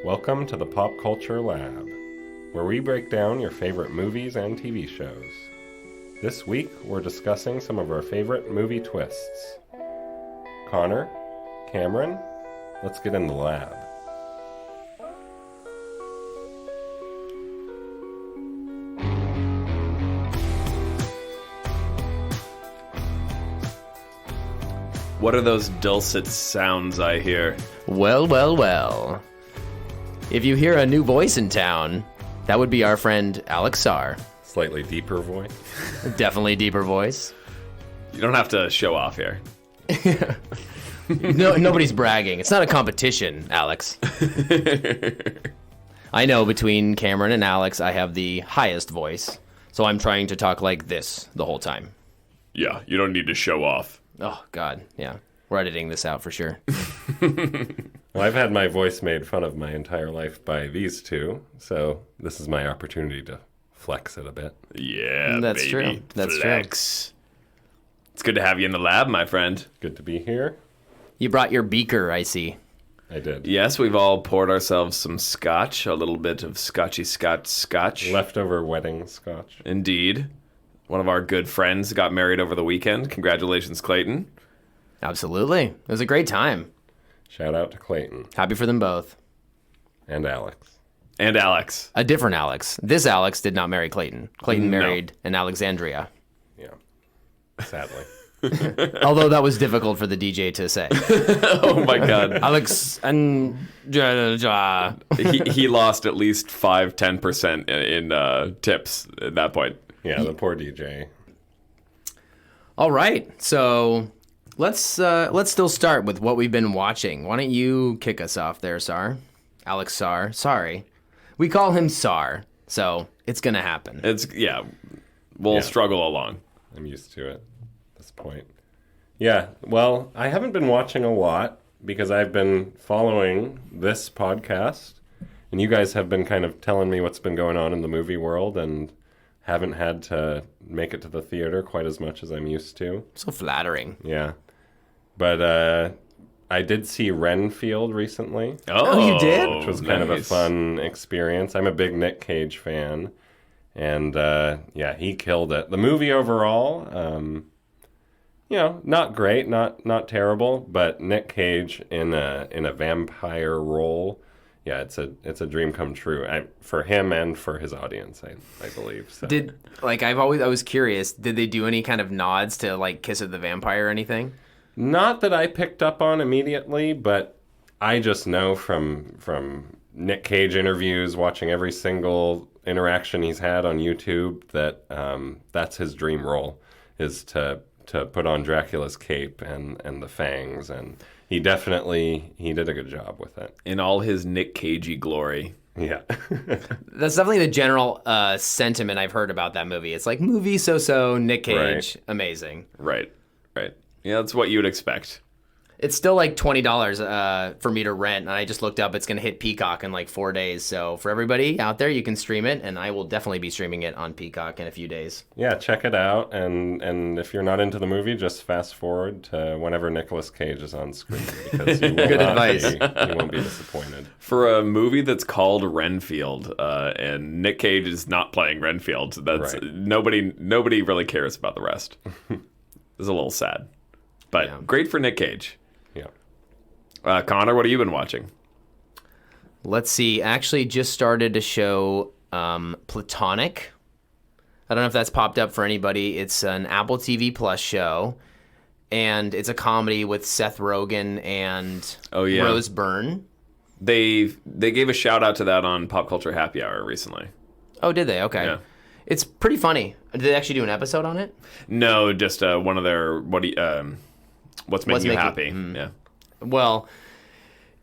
Welcome to the Pop Culture Lab, where we break down your favorite movies and TV shows. This week, we're discussing some of our favorite movie twists. Connor, Cameron, let's get in the lab. What are those dulcet sounds I hear? Well, well, well. If you hear a new voice in town, that would be our friend Alex Sarr. Slightly deeper voice. Definitely deeper voice. You don't have to show off here. No, nobody's bragging. It's not a competition, Alex. I know between Cameron and Alex, I have the highest voice, so I'm trying to talk like this the whole time. Yeah, you don't need to show off. Oh, God, yeah. We're editing this out for sure. Well, I've had my voice made fun of my entire life by these two, so this is my opportunity to flex it a bit. Yeah, That's baby. true. That's Flex. It's good to have you in the lab, my friend. Good to be here. You brought your beaker, I see. I did. Yes, we've all poured ourselves some scotch, a little bit of scotchy scotch. Leftover wedding scotch. Indeed. One of our good friends got married over the weekend. Congratulations, Clayton. Absolutely. It was a great time. Shout out to Clayton Happy for them both. and Alex. And Alex. A different Alex. This Alex did not marry Clayton. Clayton No. married an Alexandria. Yeah, sadly. Although that was difficult for the DJ to say. Oh my God. Alex and he lost at least 5-10% in tips at that point. Yeah, the poor DJ. All right, so let's still start with what we've been watching. Why don't you kick us off there, Sar? Alex Sarr. Sorry, we call him Sar, so it's gonna happen. We'll struggle along. I'm used to it at this point. Yeah, well, I haven't been watching a lot because I've been following this podcast, and you guys have been kind of telling me what's been going on in the movie world, and haven't had to make it to the theater quite as much as I'm used to. So flattering. Yeah. But I did see Renfield recently, Oh, you did? which was kind of a fun experience. I'm a big Nick Cage fan. And, yeah, he killed it. The movie overall, not great, not terrible, but Nick Cage in a vampire role, yeah, it's a dream come true for him and for his audience, I believe. So. I was curious, did they do any kind of nods to like Kiss of the Vampire or anything? Not that I picked up on immediately, but I just know from Nick Cage interviews, watching every single interaction he's had on YouTube, that that's his dream role, is to put on Dracula's cape and the fangs, and he did a good job with it. In all his Nick Cagey glory. Yeah. That's definitely the general sentiment I've heard about that movie. It's like movie so-so, Nick Cage, amazing. Right. Yeah, that's what you would expect. It's still like $20 for me to rent, and I just looked up. It's going to hit Peacock in like 4 days. So for everybody out there, you can stream it, and I will definitely be streaming it on Peacock in a few days. Yeah, check it out, and if you're not into the movie, just fast forward to whenever Nicolas Cage is on screen, because you will Good not advice. you won't be disappointed. For a movie that's called Renfield, and Nick Cage is not playing Renfield, that's Right. nobody really cares about the rest. It's a little sad. But Yeah. great for Nick Cage. Yeah. Connor, what have you been watching? Let's see. Actually, just started a show, Platonic. I don't know if that's popped up for anybody. It's an Apple TV Plus show, and it's a comedy with Seth Rogen and Rose Byrne. They gave a shout out to that on Pop Culture Happy Hour recently. Oh, did they? Okay. Yeah. It's pretty funny. Did they actually do an episode on it? No, just one of their what's making you happy? Yeah. Well,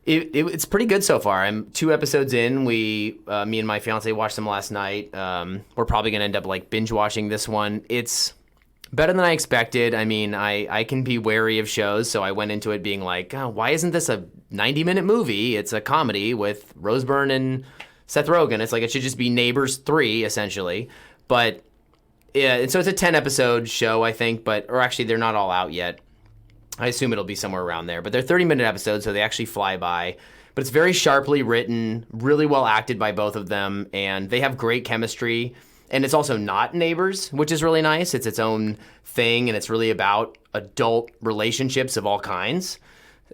it's pretty good so far. I'm 2 episodes in. Me and my fiance watched them last night. We're probably going to end up like binge watching this one. It's better than I expected. I mean, I can be wary of shows, so I went into it being like, oh, why isn't this a 90-minute movie? It's a comedy with Rose Byrne and Seth Rogen. It's like it should just be Neighbors 3, essentially. But yeah, and so it's a 10-episode show, I think, or actually they're not all out yet. I assume it'll be somewhere around there. But they're 30-minute episodes, so they actually fly by. but it's very sharply written, really well acted by both of them, and they have great chemistry. And it's also not Neighbors, which is really nice. It's its own thing, and it's really about adult relationships of all kinds.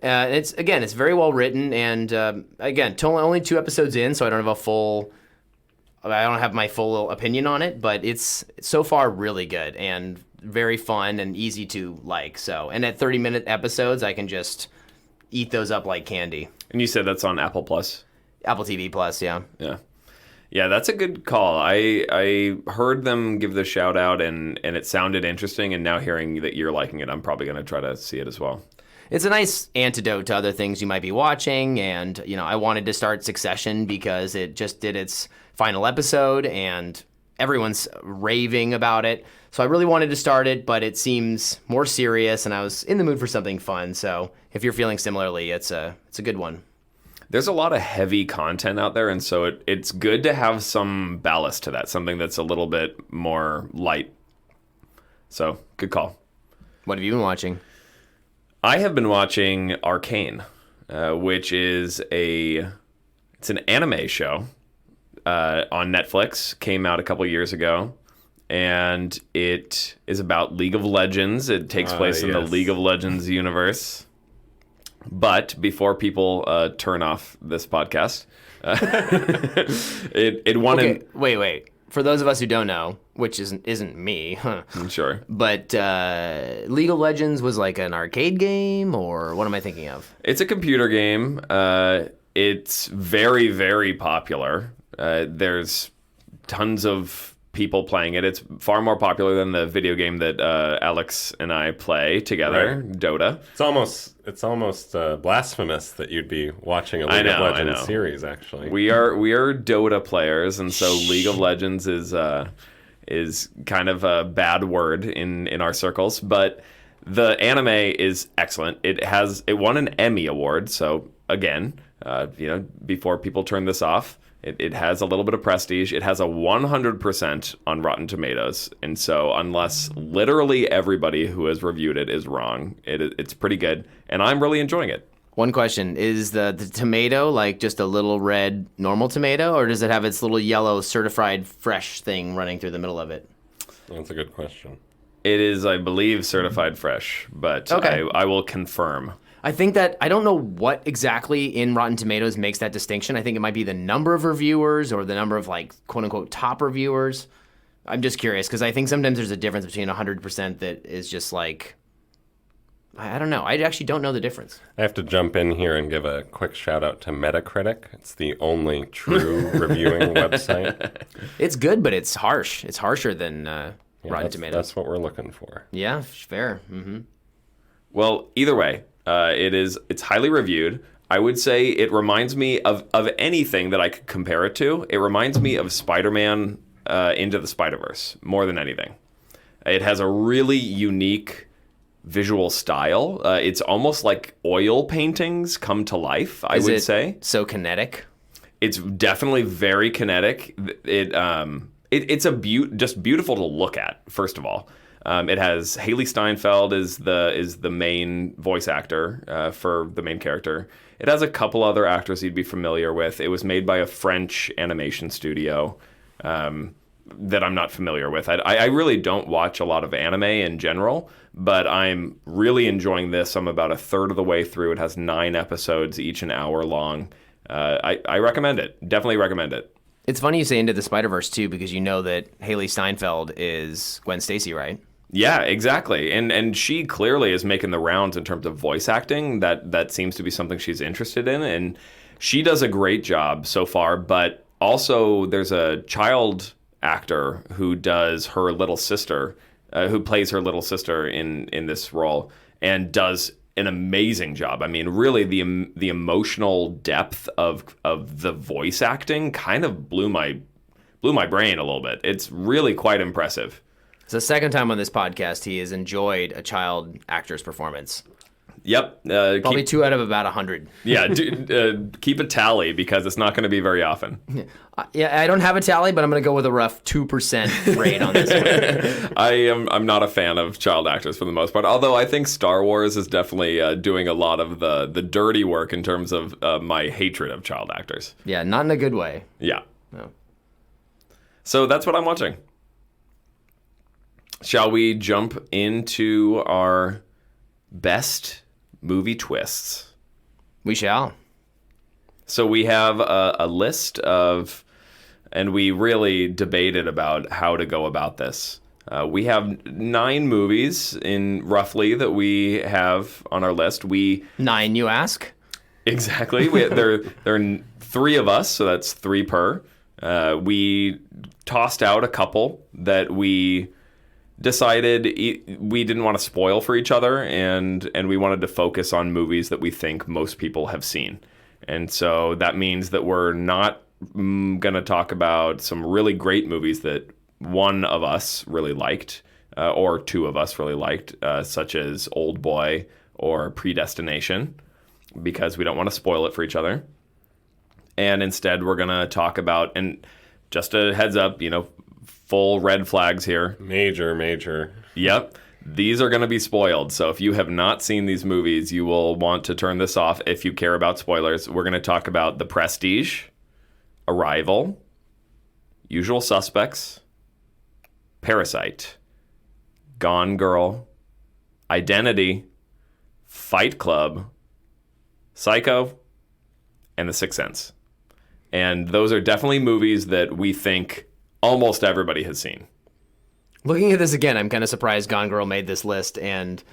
It's very well written, and again, only 2 episodes in, so I don't have my full opinion on it, but it's so far really good and very fun and easy to like. So, and at 30-minute episodes, I can just eat those up like candy. And you said that's on Apple Plus? Apple TV Plus, yeah. Yeah. Yeah, that's a good call. I heard them give the shout out, and it sounded interesting, and now hearing that you're liking it, I'm probably going to try to see it as well. It's a nice antidote to other things you might be watching, and I wanted to start Succession because it just did its final episode, and everyone's raving about it. So I really wanted to start it, but it seems more serious, and I was in the mood for something fun. So if you're feeling similarly, it's a good one. There's a lot of heavy content out there, and so it's good to have some ballast to that, something that's a little bit more light. So, good call. What have you been watching? I have been watching Arcane, which is it's an anime show on Netflix. Came out a couple years ago, and it is about League of Legends. It takes place in the League of Legends universe. But before people turn off this podcast, it won. Okay, wait. For those of us who don't know, which isn't me, Sure. But League of Legends was like an arcade game, or what am I thinking of? It's a computer game. It's very, very popular. There's tons of people playing it. It's far more popular than the video game that Alex and I play together, right. Dota. It's almost blasphemous that you'd be watching a League of Legends series. Actually, we are Dota players, and so League of Legends is kind of a bad word in our circles. But the anime is excellent. It won an Emmy award. So again, before people turn this off. It has a little bit of prestige. It has a 100% on Rotten Tomatoes. And so unless literally everybody who has reviewed it is wrong, it's pretty good. And I'm really enjoying it. One question. Is the tomato like just a little red normal tomato, or does it have its little yellow certified fresh thing running through the middle of it? That's a good question. It is, I believe, certified fresh, but okay. I will confirm. I think that I don't know what exactly in Rotten Tomatoes makes that distinction. I think it might be the number of reviewers or the number of like quote unquote top reviewers. I'm just curious because I think sometimes there's a difference between 100% that is just like, I don't know. I actually don't know the difference. I have to jump in here and give a quick shout out to Metacritic. It's the only true reviewing website. It's good, but it's harsh. It's harsher than Rotten Tomatoes. That's what we're looking for. Yeah, fair. Mm-hmm. Well, either way. It's highly reviewed. I would say it reminds me of anything that I could compare it to. It reminds me of Spider-Man Into the Spider-Verse more than anything. It has a really unique visual style. It's almost like oil paintings come to life, I would say. So kinetic? It's definitely very kinetic. It's just beautiful to look at, first of all. It has Haley Steinfeld is the main voice actor for the main character. It has a couple other actors you'd be familiar with. It was made by a French animation studio that I'm not familiar with. I really don't watch a lot of anime in general, but I'm really enjoying this. I'm about a third of the way through. It has 9 episodes, each an hour long. I recommend it. Definitely recommend it. It's funny you say Into the Spider-Verse, too, because you know that Haley Steinfeld is Gwen Stacy, right? Yeah, exactly. And she clearly is making the rounds in terms of voice acting. That seems to be something she's interested in. And she does a great job so far. But also there's a child actor who does her little sister, who plays her little sister in this role and does an amazing job. I mean, really the emotional depth of the voice acting kind of blew my brain a little bit. It's really quite impressive. It's the second time on this podcast he has enjoyed a child actor's performance. Yep. Probably 2 out of about 100. Yeah, keep a tally because it's not going to be very often. Yeah, I don't have a tally, but I'm going to go with a rough 2% rate on this one. I'm not a fan of child actors for the most part, although I think Star Wars is definitely doing a lot of the dirty work in terms of my hatred of child actors. Yeah, not in a good way. Yeah. No. So that's what I'm watching. Shall we jump into our best movie twists? We shall. So we have a list of, and we really debated about how to go about this. We have 9 movies in roughly that we have on our list. 9, you ask? Exactly. There are 3 of us, so that's 3 per. We tossed out a couple that we decided we didn't want to spoil for each other, and we wanted to focus on movies that we think most people have seen. And so that means that we're not going to talk about some really great movies that one of us really liked, or 2 of us really liked, such as Old Boy or Predestination, because we don't want to spoil it for each other. And instead, we're going to talk about, and just a heads up, full red flags here. Major. Yep. These are going to be spoiled. So if you have not seen these movies, you will want to turn this off if you care about spoilers. We're going to talk about The Prestige, Arrival, Usual Suspects, Parasite, Gone Girl, Identity, Fight Club, Psycho, and The Sixth Sense. And those are definitely movies that we think almost everybody has seen. Looking at this again, I'm kind of surprised Gone Girl made this list and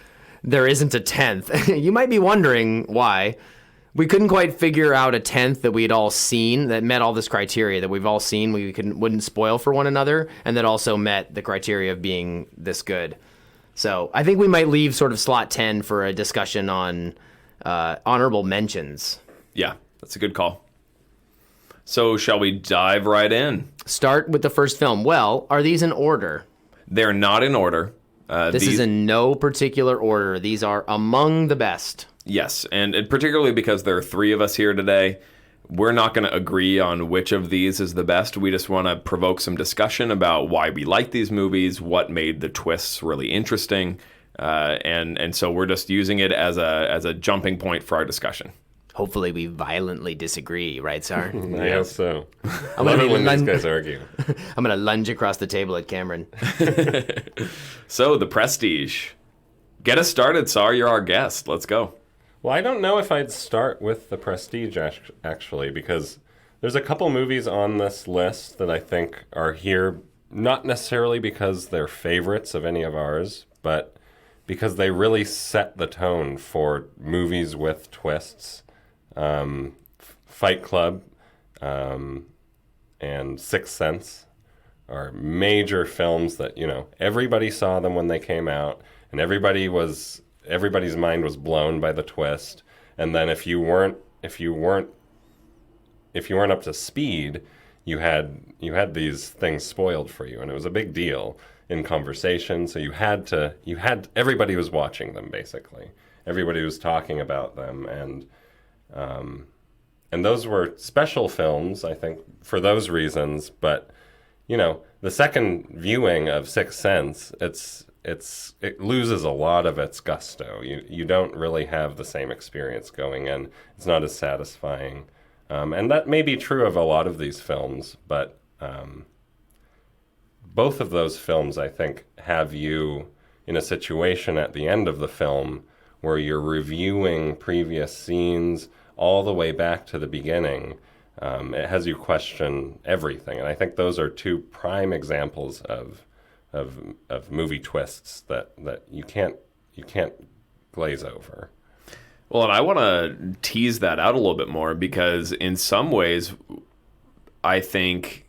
there isn't a 10th. You might be wondering why. We couldn't quite figure out a 10th that we'd all seen that met all this criteria that we've all seen, wouldn't spoil for one another, and that also met the criteria of being this good. So I think we might leave sort of slot 10 for a discussion on honorable mentions. Yeah, that's a good call. So shall we dive right in? Start with the first film. Well, are these in order? They're not in order. This is in no particular order. These are among the best. Yes, and particularly because there are 3 of us here today, we're not going to agree on which of these is the best. We just want to provoke some discussion about why we like these movies, what made the twists really interesting, and so we're just using it as a jumping point for our discussion. Hopefully we violently disagree, right, Sar? I guess so. I'm Love gonna it when these lun- guys argue. I'm going to lunge across the table at Cameron. So, The Prestige. Get us started, Sar. You're our guest. Let's go. Well, I don't know if I'd start with The Prestige, actually, because there's a couple movies on this list that I think are here, not necessarily because they're favorites of any of ours, but because they really set the tone for movies with twists. Fight Club and Sixth Sense are major films that, everybody saw them when they came out, and everybody's mind was blown by the twist. And then if you weren't up to speed, you had these things spoiled for you, and it was a big deal in conversation. So everybody was watching them, basically. Everybody was talking about them, and those were special films, I think, for those reasons. But the second viewing of Sixth Sense, it loses a lot of its gusto. You don't really have the same experience going in. It's not as satisfying, and that may be true of a lot of these films. But both of those films, I think, have you in a situation at the end of the film where you're reviewing previous scenes all the way back to the beginning. It has you question everything, and I think those are 2 prime examples of movie twists that you can't glaze over. Well, and I want to tease that out a little bit more, because in some ways, I think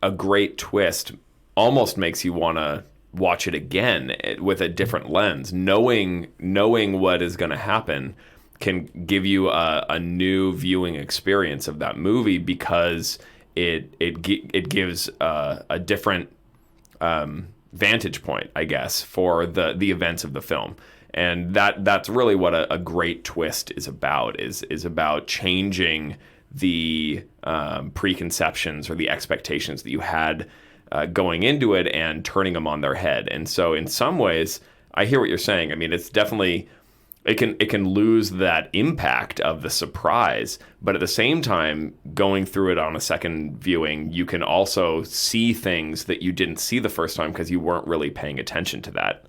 a great twist almost makes you want to watch it again with a different lens. Knowing what is going to happen can give you a new viewing experience of that movie, because it gives a different vantage point, I guess, for the events of the film. And that's really what a great twist is about, is about changing the preconceptions or the expectations that you had going into it and turning them on their head. And so in some ways, I hear what you're saying. I mean, it's definitely, it can lose that impact of the surprise, but at the same time, going through it on a second viewing, you can also see things that you didn't see the first time because you weren't really paying attention to that.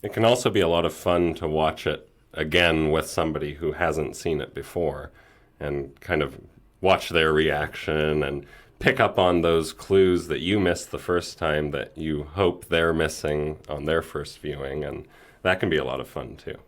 It can also be a lot of fun to watch it again with somebody who hasn't seen it before and kind of watch their reaction and pick up on those clues that you missed the first time that you hope they're missing on their first viewing. And that can be a lot of fun too.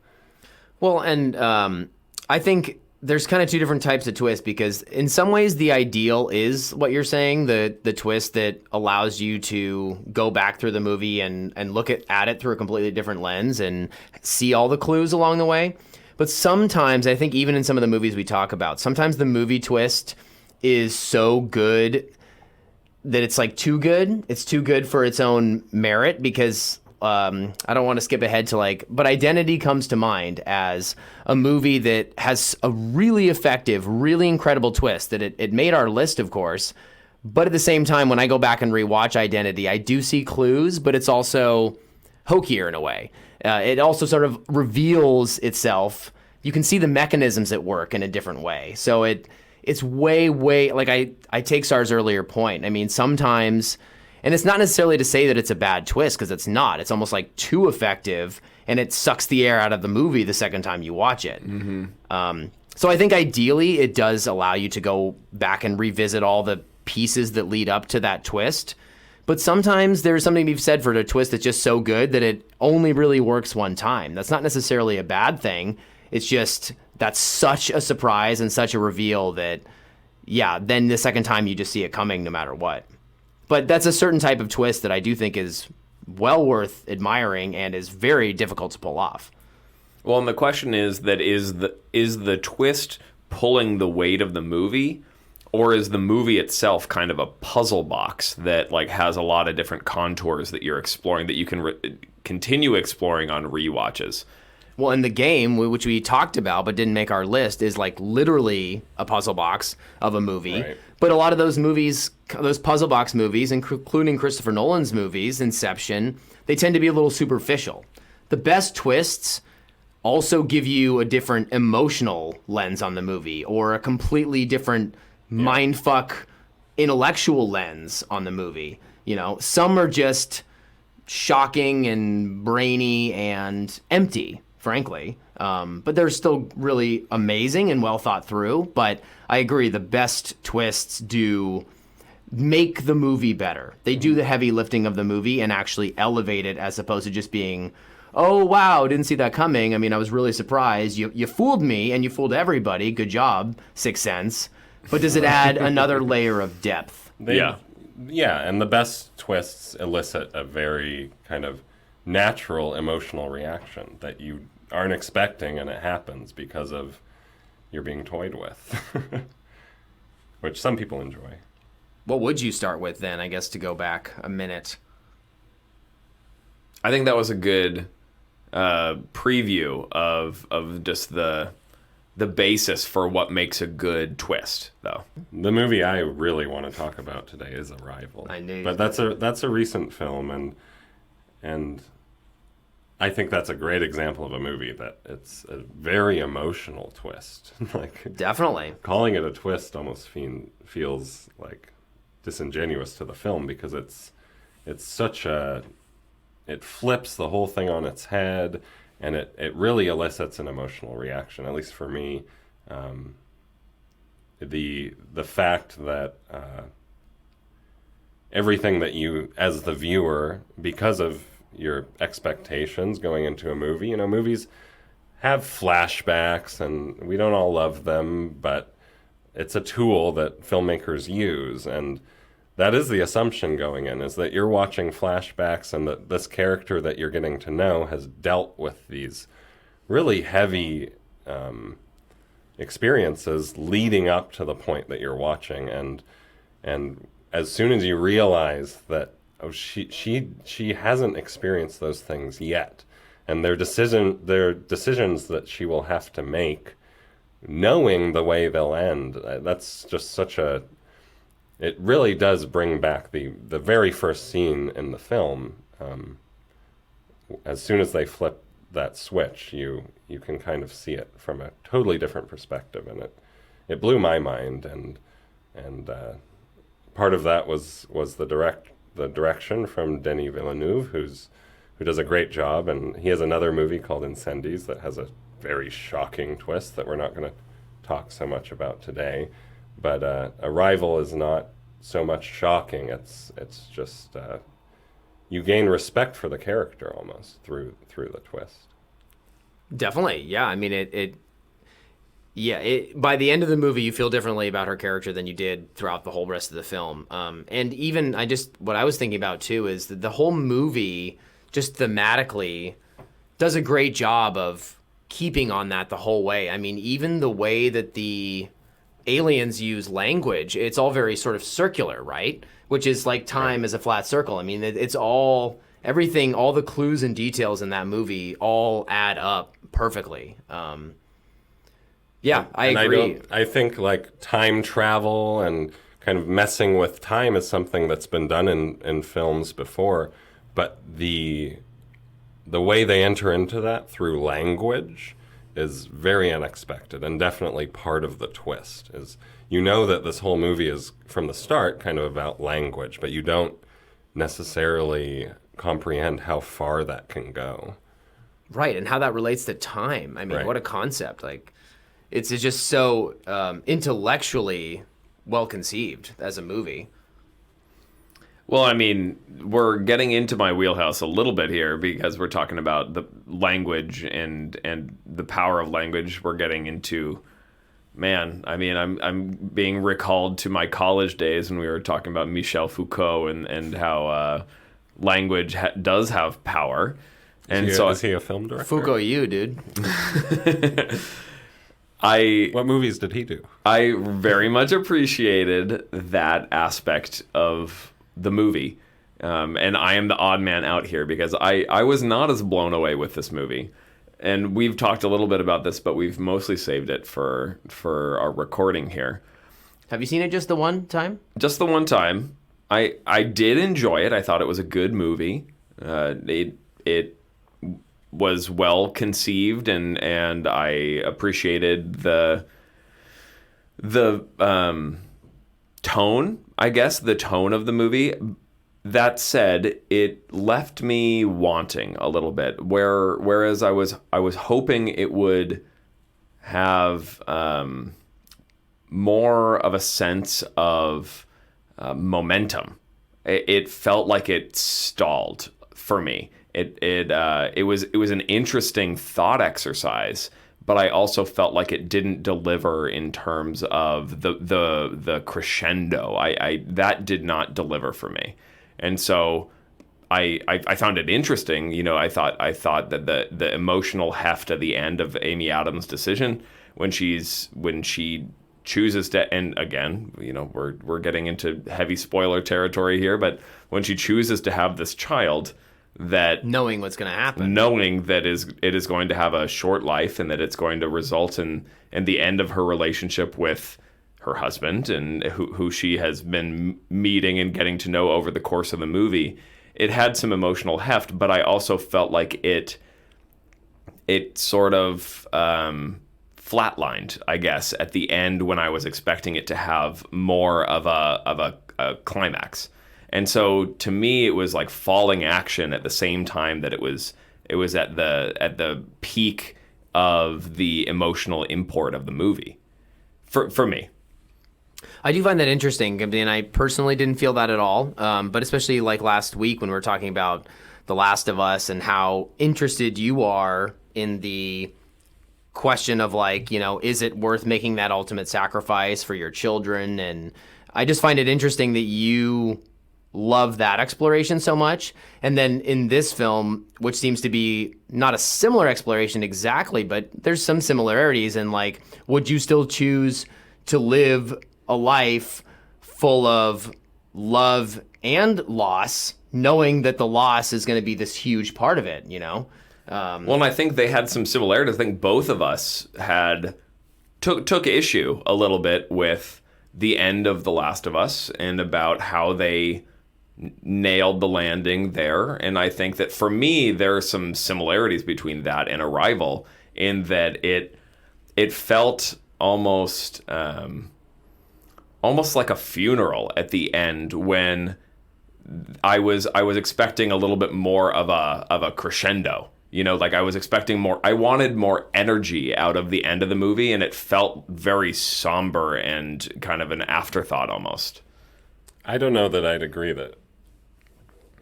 Well, and I think there's kind of two different types of twists, because in some ways the ideal is what you're saying, the twist that allows you to go back through the movie and look at it through a completely different lens and see all the clues along the way. But sometimes, I think even in some of the movies we talk about, sometimes the movie twist is so good that it's like too good. It's too good for its own merit, because I don't want to skip ahead to but Identity comes to mind as a movie that has a really effective, really incredible twist that it made our list, of course. But at the same time, when I go back and rewatch Identity, I do see clues, but it's also hokier in a way. It also sort of reveals itself. You can see the mechanisms at work in a different way. So it's way, I take Sar's earlier point. I mean, sometimes, and it's not necessarily to say that it's a bad twist, because it's not. It's almost like too effective, and it sucks the air out of the movie the second time you watch it. Mm-hmm. So I think ideally it does allow you to go back and revisit all the pieces that lead up to that twist. But sometimes there's something to be said for a twist that's just so good that it only really works one time. That's not necessarily a bad thing. It's just that's such a surprise and such a reveal that, yeah, then the second time you just see it coming no matter what. But that's a certain type of twist that I do think is well worth admiring and is very difficult to pull off. Well, and the question is the twist pulling the weight of the movie, or is the movie itself kind of a puzzle box that has a lot of different contours that you're exploring that you can continue exploring on rewatches? Well, in the game, which we talked about but didn't make our list, is literally a puzzle box of a movie. Right. But a lot of those movies, those puzzle box movies, including Christopher Nolan's movies, Inception, they tend to be a little superficial. The best twists also give you a different emotional lens on the movie, or a completely different mindfuck intellectual lens on the movie. Some are just shocking and brainy and empty, frankly. But they're still really amazing and well thought through. But I agree, the best twists do make the movie better. They do the heavy lifting of the movie and actually elevate it, as opposed to just being, oh, wow, didn't see that coming. I mean, I was really surprised. You fooled me and you fooled everybody. Good job, Sixth Sense. But does it add another layer of depth? Yeah, and the best twists elicit a very kind of natural emotional reaction that you aren't expecting, and it happens because of you're being toyed with, which some people enjoy. What would you start with then, I guess, to go back a minute? I think that was a good preview of just the basis for what makes a good twist, though. The movie I really want to talk about today is Arrival. I knew. But that's a recent film, and I think that's a great example of a movie that it's a very emotional twist. Definitely. Calling it a twist almost feels disingenuous to the film, because it's such it flips the whole thing on its head, and it really elicits an emotional reaction, at least for me. The fact that everything that you, as the viewer, because of your expectations going into a movie, movies have flashbacks, and we don't all love them, but it's a tool that filmmakers use, and that is the assumption going in, is that you're watching flashbacks, and that this character that you're getting to know has dealt with these really heavy experiences leading up to the point that you're watching, and as soon as you realize that she hasn't experienced those things yet, and their decisions that she will have to make, knowing the way they'll end. That's just such a. It really does bring back the very first scene in the film. As soon as they flip that switch, you can kind of see it from a totally different perspective, and it blew my mind. And part of that was the direction from Denis Villeneuve, who does a great job, and he has another movie called Incendies that has a very shocking twist that we're not going to talk so much about today. But Arrival is not so much shocking. It's just you gain respect for the character almost through the twist. Definitely, yeah. I mean, by the end of the movie, you feel differently about her character than you did throughout the whole rest of the film. And even what I was thinking about too is that the whole movie, just thematically, does a great job of keeping on that the whole way. I mean, even the way that the aliens use language, it's all very sort of circular, right? Which is like time as a flat circle. I mean, it's all, everything, all the clues and details in that movie all add up perfectly. Yeah, I agree. I think like time travel and kind of messing with time is something that's been done in films before, but the way they enter into that through language is very unexpected and definitely part of the twist. Is you know that this whole movie is from the start kind of about language, but you don't necessarily comprehend how far that can go. Right, and how that relates to time. I mean, Right. What a concept. Like, it's just so intellectually well conceived as a movie. Well, I mean, we're getting into my wheelhouse a little bit here because we're talking about the language and the power of language. We're getting into, man, I mean, I'm being recalled to my college days when we were talking about Michel Foucault and how language does have power. And Is he a film director? Foucault, you, dude. What movies did he do? I very much appreciated that aspect of the movie. And I am the odd man out here because I was not as blown away with this movie. And we've talked a little bit about this, but we've mostly saved it for our recording here. Have you seen it just the one time? Just the one time. I did enjoy it. I thought it was a good movie. It was well conceived, and I appreciated the tone, I guess, the tone of the movie. That said, it left me wanting a little bit. Whereas I was hoping it would have more of a sense of momentum. It felt like it stalled for me. It was an interesting thought exercise, but I also felt like it didn't deliver in terms of the crescendo. That did not deliver for me, and so I found it interesting. You know, I thought that the emotional heft at the end of Amy Adams' decision when she chooses to, and again, you know, we're getting into heavy spoiler territory here, but when she chooses to have this child, that knowing what's going to happen, knowing that it is going to have a short life and that it's going to result in the end of her relationship with her husband and who she has been meeting and getting to know over the course of the movie, it had some emotional heft, but I also felt like it sort of flatlined, I guess, at the end when I was expecting it to have more of a climax. And so to me, it was like falling action at the same time that it was at the peak of the emotional import of the movie for me. I do find that interesting, and I personally didn't feel that at all. But especially like last week when we were talking about The Last of Us and how interested you are in the question of like, you know, is it worth making that ultimate sacrifice for your children? And I just find it interesting that you love that exploration so much. And then in this film, which seems to be not a similar exploration exactly, but there's some similarities. And like, would you still choose to live a life full of love and loss, knowing that the loss is going to be this huge part of it, you know? Well, and I think they had some similarities. I think both of us took issue a little bit with the end of The Last of Us and about how they nailed the landing there. And I think that for me, there are some similarities between that and Arrival in that it felt almost like a funeral at the end when I was expecting a little bit more of a crescendo. Like I was expecting more. I wanted more energy out of the end of the movie, and it felt very somber and kind of an afterthought almost. I don't know that I'd agree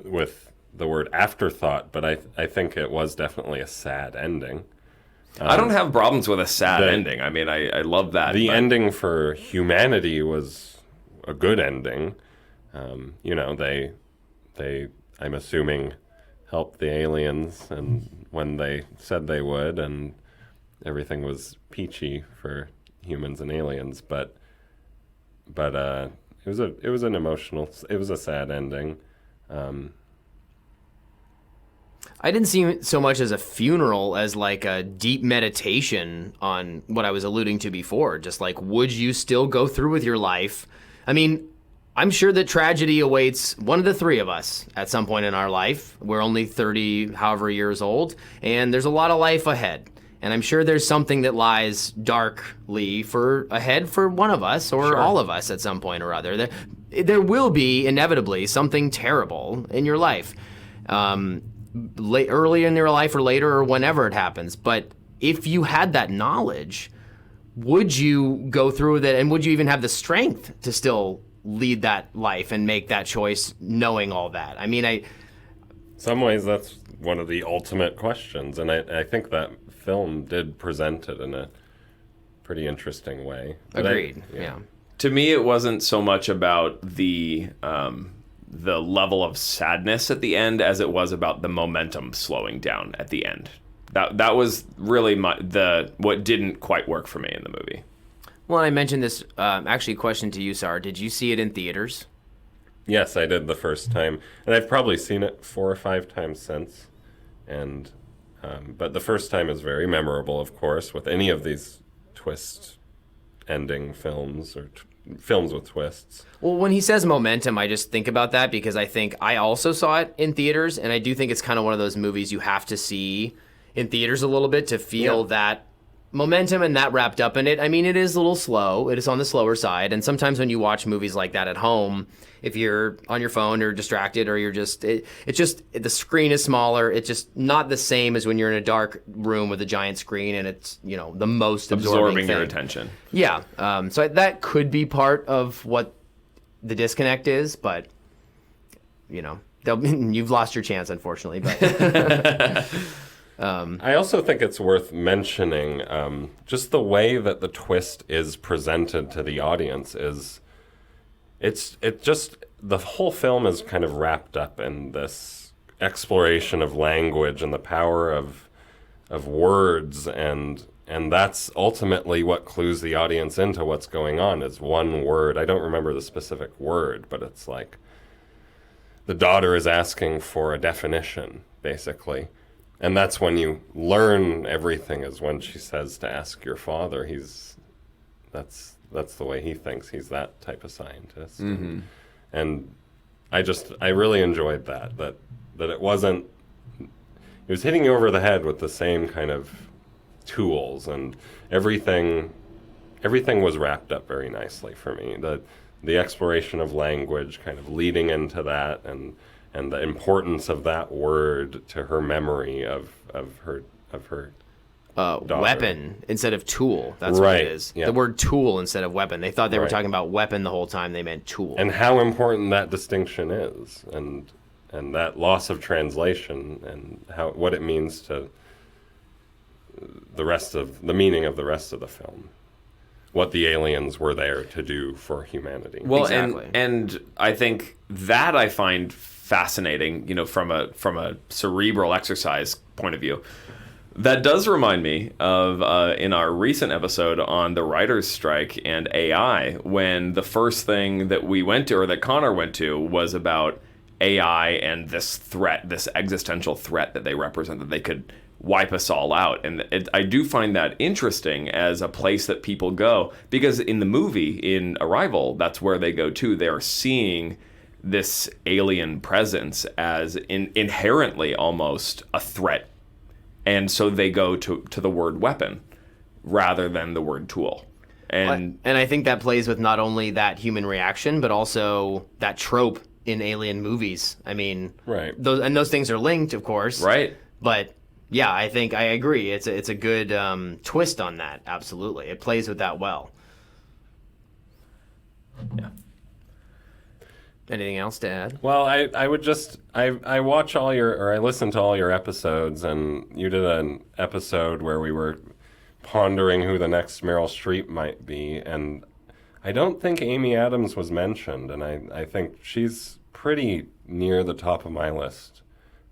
with the word afterthought, but I think it was definitely a sad ending. I don't have problems with a sad ending. I mean, I love that. The ending for humanity was a good ending. They I'm assuming, helped the aliens, and when they said they would, and everything was peachy for humans and aliens. But it was a sad ending. I didn't see it so much as a funeral as like a deep meditation on what I was alluding to before. Just like, would you still go through with your life? I mean, I'm sure that tragedy awaits one of the three of us at some point in our life. We're only 30, however years old, and there's a lot of life ahead. And I'm sure there's something that lies darkly ahead for one of us or all of us at some point or other. There will be inevitably something terrible in your life. Early in your life or later or whenever it happens. But if you had that knowledge, would you go through with it, and would you even have the strength to still lead that life and make that choice knowing all that? I mean, some ways that's one of the ultimate questions, and I think that film did present it in a pretty interesting way. But agreed. Yeah. To me, it wasn't so much about the level of sadness at the end as it was about the momentum slowing down at the end. That was really what didn't quite work for me in the movie. Well, I mentioned this, actually, question to you, Sar. Did you see it in theaters? Yes, I did the first time. And I've probably seen it 4 or 5 times since. And but the first time is very memorable, of course, with any of these twist ending films or films with twists. Well, when he says momentum, I just think about that because I think I also saw it in theaters, and I do think it's kind of one of those movies you have to see in theaters a little bit to feel that momentum and that wrapped up in it. I mean, it is a little slow. It is on the slower side, and sometimes when you watch movies like that at home, if you're on your phone or distracted or you're just, the screen is smaller. It's just not the same as when you're in a dark room with a giant screen and it's, the most absorbing thing. Your attention. Yeah. So that could be part of what the disconnect is, but, you've lost your chance, unfortunately. But I also think it's worth mentioning just the way that the twist is presented to the audience is the whole film is kind of wrapped up in this exploration of language and the power of words, and that's ultimately what clues the audience into what's going on is one word. I don't remember the specific word, but it's like the daughter is asking for a definition, basically. And that's when you learn everything, is when she says to ask your father. That's the way he thinks. He's that type of scientist. Mm-hmm. And I really enjoyed that it wasn't, it was hitting you over the head with the same kind of tools, and everything was wrapped up very nicely for me. The exploration of language kind of leading into that, and the importance of that word to her memory of her weapon instead of tool. That's right. What it is. Yeah. The word tool instead of weapon. They thought they were talking about weapon the whole time. They meant tool. And how important that distinction is, and that loss of translation, and what it means to the meaning of the rest of the film. What the aliens were there to do for humanity. Well, exactly. and I think that I find fascinating, from a cerebral exercise point of view. That does remind me of in our recent episode on the writer's strike and AI, when the first thing that we went to, or that Connor went to, was about AI and this threat, this existential threat that they represent, that they could wipe us all out. And I do find that interesting as a place that people go, because in the movie, in Arrival, that's where they go to. They're seeing this alien presence as inherently almost a threat. And so they go to the word weapon rather than the word tool. And I think that plays with not only that human reaction, but also that trope in alien movies. I mean, Right. those things are linked, of course. right. But yeah, I think I agree. It's a good twist on that. Absolutely, it plays with that well. Yeah. Anything else to add? Well, I would just I watch all your, or I listen to all your episodes, and you did an episode where we were pondering who the next Meryl Streep might be, and I don't think Amy Adams was mentioned, and I think she's pretty near the top of my list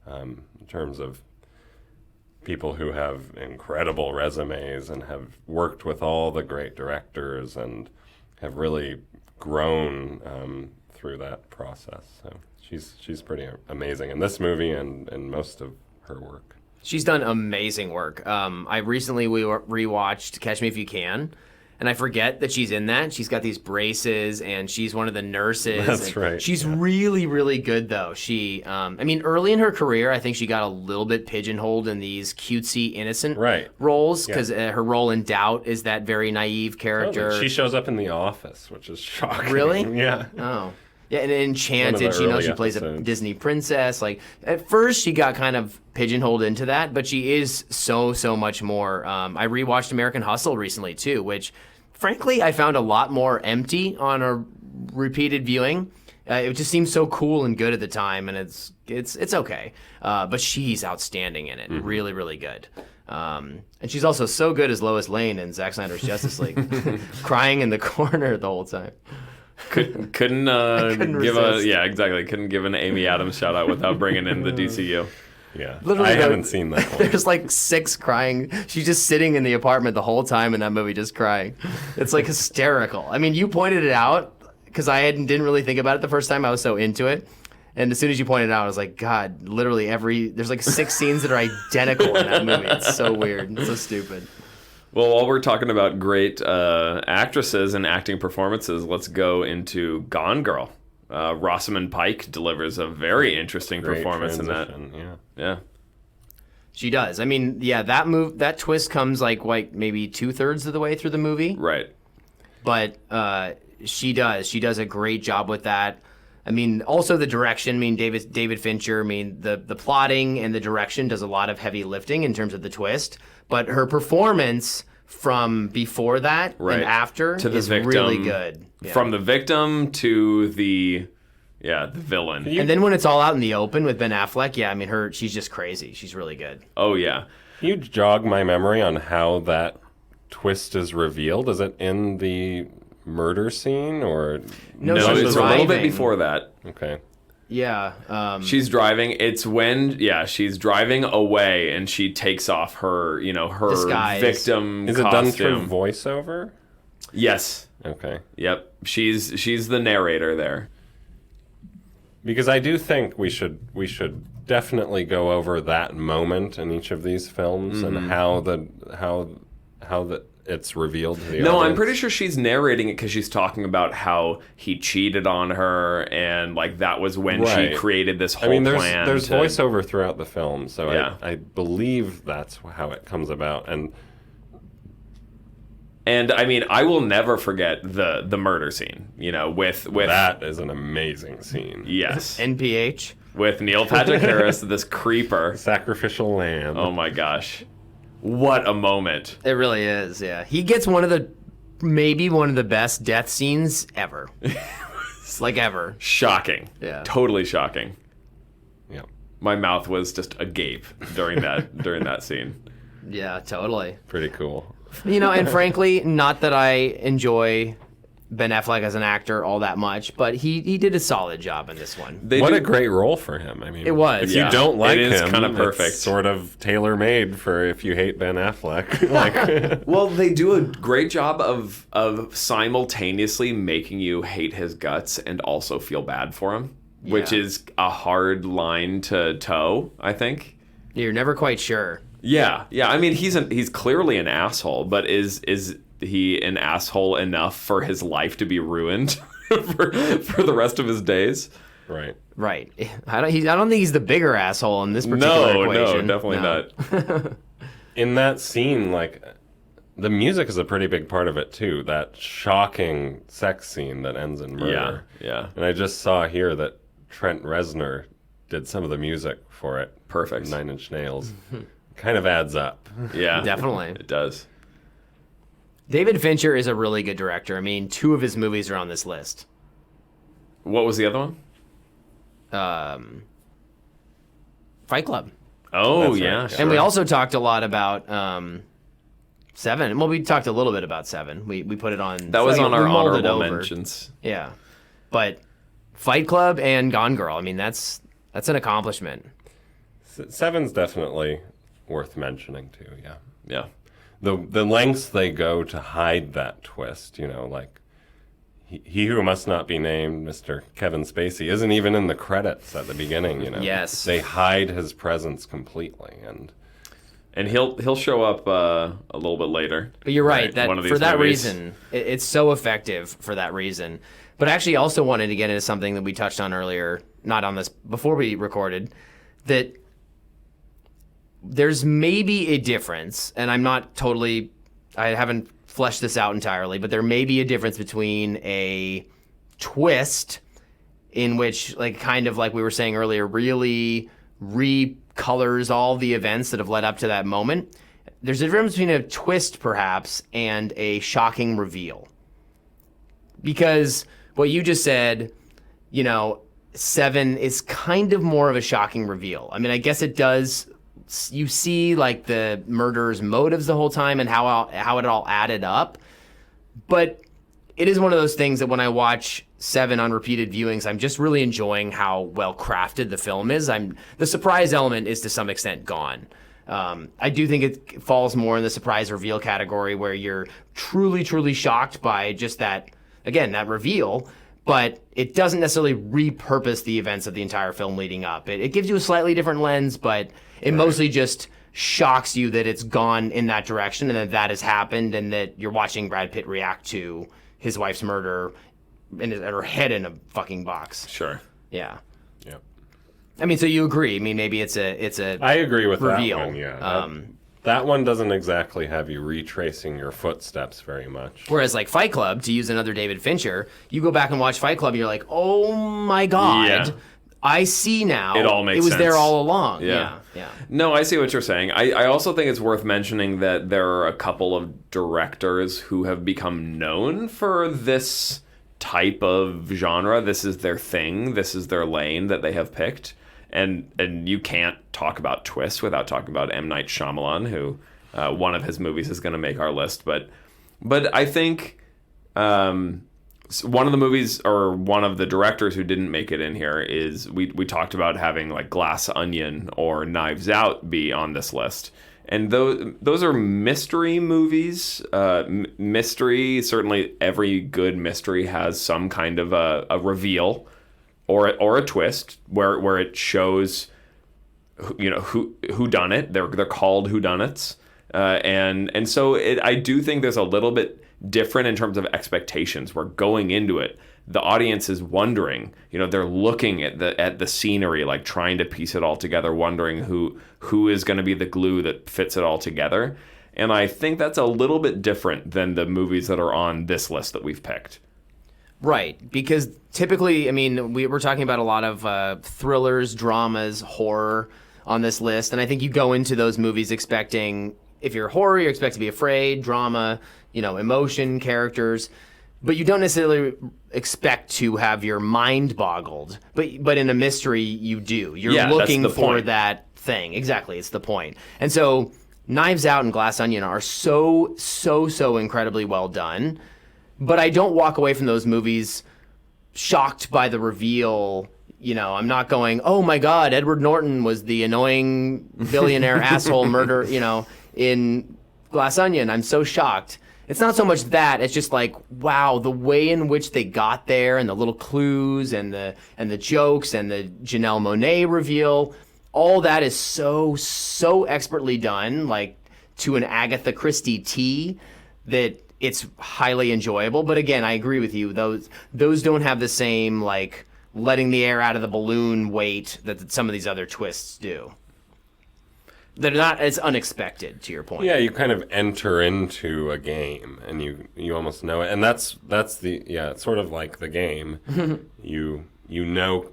in terms of people who have incredible resumes and have worked with all the great directors and have really grown through that process. So she's pretty amazing in this movie and most of her work. She's done amazing work. I recently rewatched Catch Me If You Can, and I forget that she's in that. She's got these braces, and she's one of the nurses. That's right. She's really, really good, though. She, I mean, early in her career, I think she got a little bit pigeonholed in these cutesy, innocent roles, because her role in Doubt is that very naive character. She shows up in The Office, which is shocking. Really? Yeah. Oh. Yeah, and Enchanted, she plays a episodes. Disney princess. Like, at first, she got kind of pigeonholed into that, but she is so much more. I rewatched American Hustle recently, too, which, frankly, I found a lot more empty on a repeated viewing. It just seemed so cool and good at the time, and it's okay. But she's outstanding in it. Mm-hmm. Really, really good. And she's also so good as Lois Lane in Zack Snyder's Justice League, crying in the corner the whole time. Couldn't give couldn't give an Amy Adams shout out without bringing in the DCU. Yeah, Literally, I haven't seen that one. There's like 6 crying. She's just sitting in the apartment the whole time in that movie, just crying. It's like hysterical. I mean, you pointed it out because I didn't really think about it the first time. I was so into it, and as soon as you pointed it out, I was like, God, literally there's like 6 scenes that are identical in that movie. It's so weird. It's so stupid. Well, while we're talking about great actresses and acting performances, let's go into Gone Girl. Rosamund Pike delivers a very interesting performance in that. Yeah. She does. I mean, yeah, that twist comes like maybe 2/3 of the way through the movie. Right. But she does. She does a great job with that. I mean, also the direction. I mean, David Fincher. I mean, the plotting and the direction does a lot of heavy lifting in terms of the twist. But her performance from before that and after to the is victim, really good. Yeah. From the victim to the villain. And then when it's all out in the open with Ben Affleck, I mean, she's just crazy. She's really good. Oh, yeah. Can you jog my memory on how that twist is revealed? Is it in the murder scene or No, it's she's a little bit driving. before that. Okay. Yeah. She's driving. It's when she's driving away and she takes off her her disguise. Victim Is costume. it done through voiceover? Yes. Okay. Yep. She's the narrator there. Because I do think we should definitely go over that moment in each of these films and how it's revealed to the No, audience. I'm pretty sure she's narrating it because she's talking about how he cheated on her and like that was when she created this whole plan. There's voiceover throughout the film, so Yeah. I believe that's how it comes about. And I mean, I will never forget the murder scene. With that is an amazing scene. Yes, NPH with Neil Patrick Harris, this creeper, sacrificial lamb. Oh my gosh. What a moment. It really is, yeah. He gets maybe one of the best death scenes ever. Like ever. Shocking. Yeah. Totally shocking. Yeah. My mouth was just agape during that scene. Yeah, totally. Pretty cool. And frankly, not that I enjoy Ben Affleck as an actor all that much, but he did a solid job in this one. What a great role for him. I mean, it was. If you don't like it is him, kind of perfect. It's sort of tailor-made for if you hate Ben Affleck. Well, they do a great job of simultaneously making you hate his guts and also feel bad for him, which is a hard line to toe, I think. You're never quite sure. Yeah. I mean, he's clearly an asshole, but is he an asshole enough for his life to be ruined for the rest of his days? Right. Right. I don't think he's the bigger asshole in this particular equation. No, definitely not. In that scene, like, the music is a pretty big part of it too. That shocking sex scene that ends in murder. Yeah. And I just saw here that Trent Reznor did some of the music for it. Perfect. Nine Inch Nails. Kind of adds up. Yeah. Definitely. It does. David Fincher is a really good director. I mean, 2 of his movies are on this list. What was the other one? Fight Club. Oh, That's right. yeah. Sure. And we also talked a lot about Seven. Well, we talked a little bit about Seven. We put it on. That was on we our mulled it honorable over. mentions. Yeah, but Fight Club and Gone Girl. I mean, that's an accomplishment. Seven's definitely worth mentioning too, yeah. Yeah. The lengths they go to hide that twist, like he who must not be named, Mr. Kevin Spacey, isn't even in the credits at the beginning, Yes. They hide his presence completely, And he'll show up a little bit later. But you're right. That One of these for that movies. reason, it's so effective for that reason. But I actually also wanted to get into something that we touched on earlier, not on this before we recorded, that there's maybe a difference, and I haven't fleshed this out entirely, but there may be a difference between a twist in which, like, kind of like we were saying earlier, really recolors all the events that have led up to that moment. There's a difference between a twist, perhaps, and a shocking reveal. Because what you just said, Seven is kind of more of a shocking reveal. I mean, I guess it does. You see, like, the murderer's motives the whole time and how it all added up. But it is one of those things that when I watch Seven on repeated viewings, I'm just really enjoying how well crafted the film is. The surprise element is to some extent gone. I do think it falls more in the surprise reveal category where you're truly, truly shocked by just that reveal, but it doesn't necessarily repurpose the events of the entire film leading up. It gives you a slightly different lens, but it mostly just shocks you that it's gone in that direction and that has happened and that you're watching Brad Pitt react to his wife's murder and her head in a fucking box. Sure. Yeah. Yep. I mean, so you agree? I mean, maybe it's a I agree with reveal. that one, yeah. That one doesn't exactly have you retracing your footsteps very much. Whereas, like, Fight Club, to use another David Fincher, you go back and watch Fight Club, and you're like, oh my God, Yeah. I see now. It all makes It was sense. there all along. Yeah. Yeah. No, I see what you're saying. I also think it's worth mentioning that there are a couple of directors who have become known for this type of genre. This is their thing. This is their lane that they have picked. And you can't talk about twists without talking about M. Night Shyamalan, who one of his movies is going to make our list. But I think one of the movies, or one of the directors who didn't make it in here, is we talked about having, like, Glass Onion or Knives Out be on this list. And those are mystery movies. Mystery, certainly every good mystery has some kind of a reveal or a twist where it shows who done it. They're called whodunits. And so I do think there's a little bit different in terms of expectations. Where going into it, the audience is wondering, they're looking at the scenery, like trying to piece it all together, wondering who is going to be the glue that fits it all together. And I think that's a little bit different than the movies that are on this list that we've picked. Right, because typically, I mean, we're talking about a lot of thrillers, dramas, horror on this list, and I think you go into those movies expecting, if you're horror, you expect to be afraid, drama, emotion, characters, but you don't necessarily expect to have your mind boggled. But in a mystery, you do. You're looking that's the for point. that thing. Exactly, it's the point. And so, Knives Out and Glass Onion are so incredibly well done. But I don't walk away from those movies shocked by the reveal. I'm not going, oh my God, Edward Norton was the annoying billionaire asshole murder, in Glass Onion. I'm so shocked. It's not so much that, it's just like, wow, the way in which they got there and the little clues and the jokes and the Janelle Monáe reveal, all that is so expertly done, like to an Agatha Christie T, that it's highly enjoyable. But again, I agree with you. Those don't have the same like letting the air out of the balloon weight that some of these other twists do. They're not as unexpected, to your point. Yeah, you kind of enter into a game, and you almost know it, and that's it's sort of like the game. you know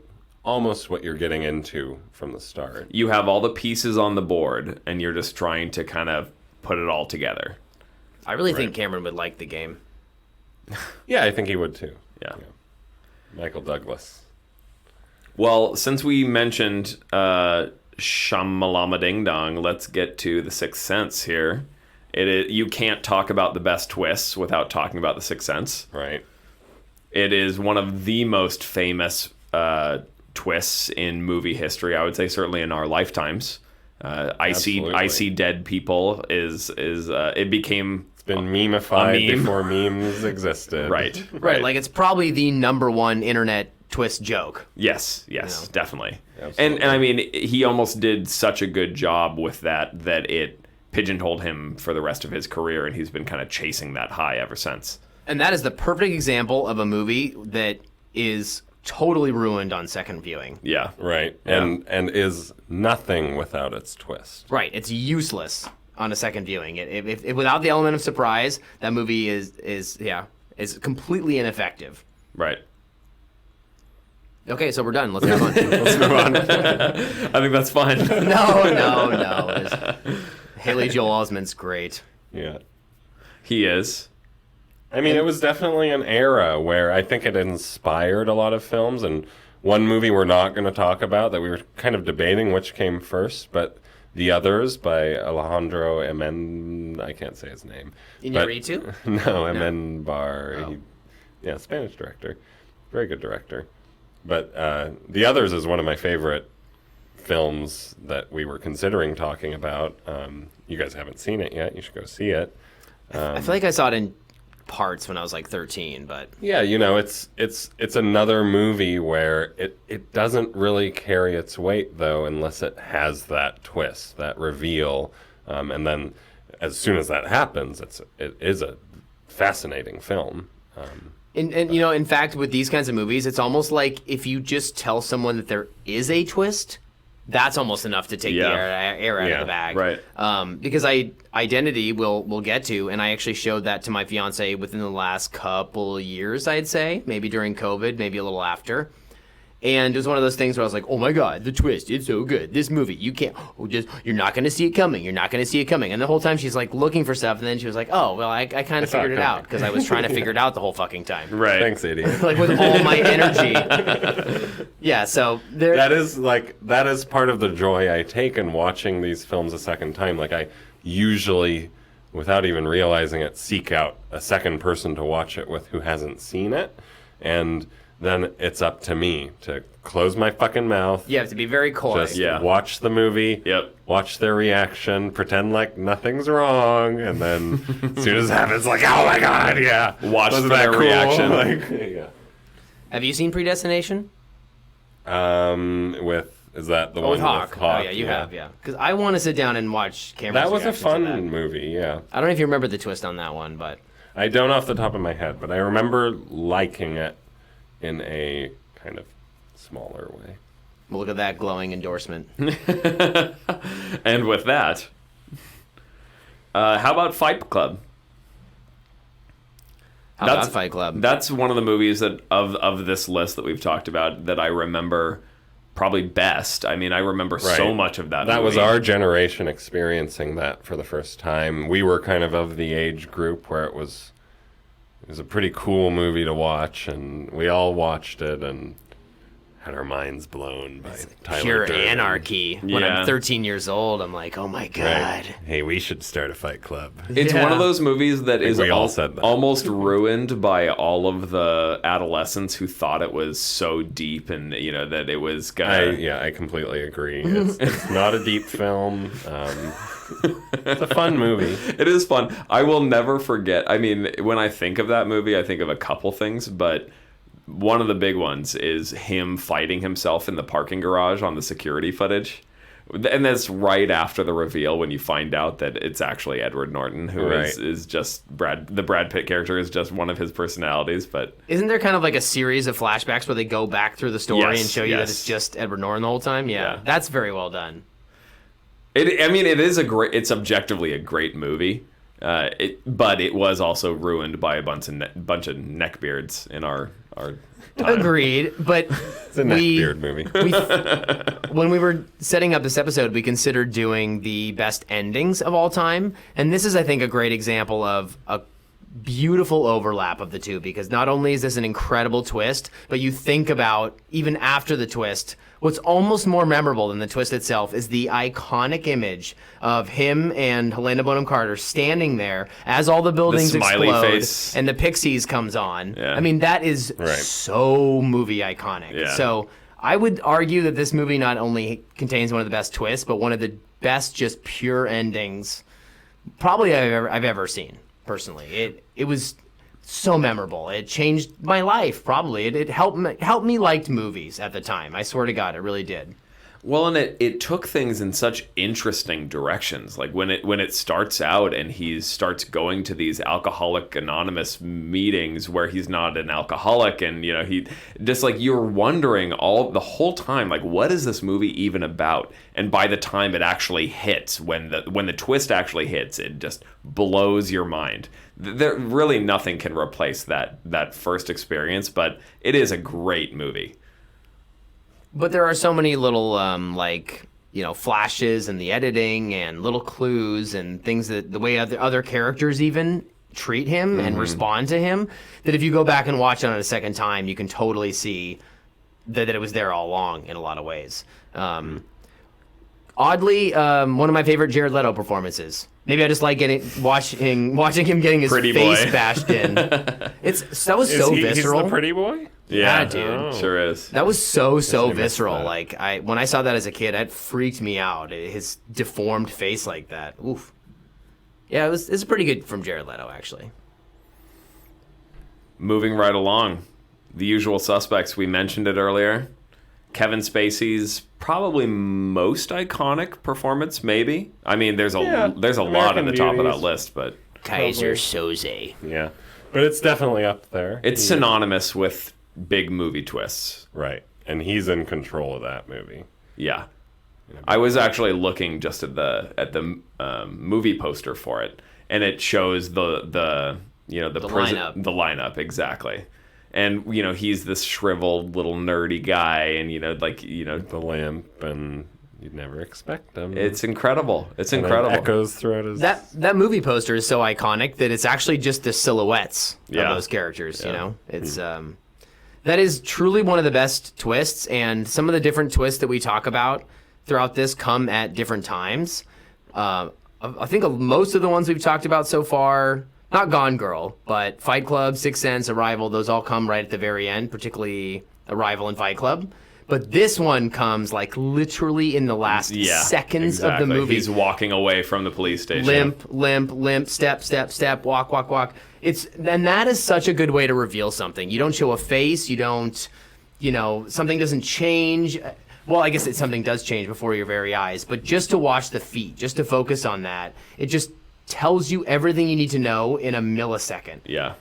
almost what you're getting into from the start. You have all the pieces on the board, and you're just trying to kind of put it all together. I really think Cameron would like the game. Yeah, I think he would too. Yeah. Michael Douglas. Well, since we mentioned Shamalama Ding Dong, let's get to The Sixth Sense here. You can't talk about the best twists without talking about The Sixth Sense. Right. It is one of the most famous twists in movie history. I would say certainly in our lifetimes. I see dead people is it became It's been meme-ified meme. before memes existed. right. Like it's probably the number one internet twist joke. Yes, definitely. Absolutely. And I mean, he almost did such a good job with that it pigeonholed him for the rest of his career, and he's been kind of chasing that high ever since. And that is the perfect example of a movie that is totally ruined on second viewing. Yeah. Right. Yeah. And is nothing without its twist. Right. It's useless on a second viewing. If without the element of surprise, that movie is completely ineffective. Right. Okay, so we're done. Let's move on. Let's move on. I think that's fine. No. Haley Joel Osment's great. Yeah. He is. I mean, it was definitely an era where I think it inspired a lot of films. And one movie we're not going to talk about that we were kind of debating which came first, but The Others by Alejandro I can't say his name. Iñárritu? No, Amenbar. Oh. Spanish director. Very good director. But The Others is one of my favorite films that we were considering talking about. You guys haven't seen it yet. You should go see it. I feel like I saw it in parts when I was like 13, but Yeah, it's another movie where it doesn't really carry its weight though unless it has that twist, that reveal, and then as soon as that happens, it is a fascinating film. And in fact, with these kinds of movies, it's almost like if you just tell someone that there is a twist, that's almost enough to take the air out of the bag. Right. Because Identity we'll get to, and I actually showed that to my fiance within the last couple of years, I'd say, maybe during COVID, maybe a little after. And it was one of those things where I was like, oh my God, the twist, it's so good. This movie, you're not going to see it coming. You're not going to see it coming. And the whole time she's like looking for stuff, and then she was like, oh, well, I kind of figured it out because I was trying to figure it out the whole fucking time. Right. Thanks, idiot. Like with all my energy. Yeah, so there. That is part of the joy I take in watching these films a second time. Like I usually, without even realizing it, seek out a second person to watch it with who hasn't seen it, and then it's up to me to close my fucking mouth. You have to be very coy. Just watch the movie. Yep. Watch their reaction. Pretend like nothing's wrong, and then as soon as it happens, like, oh my God, yeah. Watch Wasn't for that their cool? reaction. Like, yeah. Have you seen Predestination? Is that the one With Hawk? with Hawk? Oh, yeah, you have, yeah. Because I want to sit down and watch Cameron's That was a reaction to fun that. movie, yeah. I don't know if you remember the twist on that one, but I don't off the top of my head, but I remember liking it in a kind of smaller way. well, look at that glowing endorsement. And with that, how about Fight Club? How about Fight Club? That's one of the movies that of this list that we've talked about that I remember probably best. I mean, I remember so Right. much of that That movie. was our generation experiencing that for the first time. We were kind of the age group where it was a pretty cool movie to watch, and we all watched it and had our minds blown by Tyler Pure Durden. anarchy. When Yeah. I'm 13 years old, I'm like, oh my God. Right. Hey, we should start a fight club. It's Yeah. one of those movies that is we all said that. almost ruined by all of the adolescents who thought it was so deep and that it was gonna. I completely agree. It's not a deep film. It's a fun movie. It is fun. I will never forget. I mean, when I think of that movie, I think of a couple things, but one of the big ones is him fighting himself in the parking garage on the security footage, And that's right after the reveal when you find out that it's actually Edward Norton, who Right. is just the Brad Pitt character is just one of his personalities. But Isn't there kind of like a series of flashbacks where they go back through the story Yes, and show you that yes. it's just Edward Norton the whole time? Yeah. Yeah. That's very well done. it's objectively a great movie. But it was also ruined by a bunch of neckbeards in our time. Agreed, but It's a neckbeard movie. when we were setting up this episode, we considered doing the best endings of all time, and this is, I think, a great example of a beautiful overlap of the two, because not only is this an incredible twist, but you think about, even after the twist, what's almost more memorable than the twist itself is the iconic image of him and Helena Bonham Carter standing there as all the buildings smiley explode face. and the Pixies comes on. Yeah. I mean, that is Right. so movie iconic. Yeah. So I would argue that this movie not only contains one of the best twists, but one of the best just pure endings probably I've ever seen, personally. It was so memorable. It changed my life, probably. It helped me like movies at the time. I swear to God, it really did. Well, and it took things in such interesting directions. Like when it starts out and he starts going to these Alcoholic Anonymous meetings where he's not an alcoholic, and he just, like, you're wondering the whole time, like, what is this movie even about? And by the time it actually hits, when the twist actually hits, it just blows your mind. There really nothing can replace that first experience, but it is a great movie. But there are so many little, flashes in the editing and little clues and things that the way other characters even treat him and respond to him, that if you go back and watch it on a second time, you can totally see that it was there all along in a lot of ways. Oddly, one of my favorite Jared Leto performances. Maybe I just like watching him getting his Pretty face boy. bashed in. That was Is so he, visceral. He's the pretty boy? Yeah, dude. Oh. Sure is. That was so I missed visceral. that. Like when I saw that as a kid, that freaked me out. His deformed face like that. Oof. Yeah, it's pretty good from Jared Leto, actually. Moving right along, The Usual Suspects. We mentioned it earlier. Kevin Spacey's probably most iconic performance, maybe. I mean, there's a lot at American the top of that Beauties. list, but Kaiser Soze. Yeah. But it's definitely up there. it's synonymous with big movie twists. Right. And he's in control of that movie. Yeah. I was actually looking just at the movie poster for it, and it shows the lineup. the lineup exactly. And he's this shriveled little nerdy guy, and The lamp, and you'd never expect him. it's incredible. It's And it incredible. echoes throughout his... That movie poster is so iconic that it's actually just the silhouettes Yeah. of those characters. It's that is truly one of the best twists, and some of the different twists that we talk about throughout this come at different times. I think of most of the ones we've talked about so far, not Gone Girl, but Fight Club, Sixth Sense, Arrival, those all come right at the very end, particularly Arrival and Fight Club. But this one comes like literally in the last seconds of the movie. He's walking away from the police station. Limp, step, walk. And that is such a good way to reveal something. You don't show a face, you don't, something doesn't change. Well, I guess something does change before your very eyes, but just to watch the feet, just to focus on that, it just tells you everything you need to know in a millisecond. Yeah.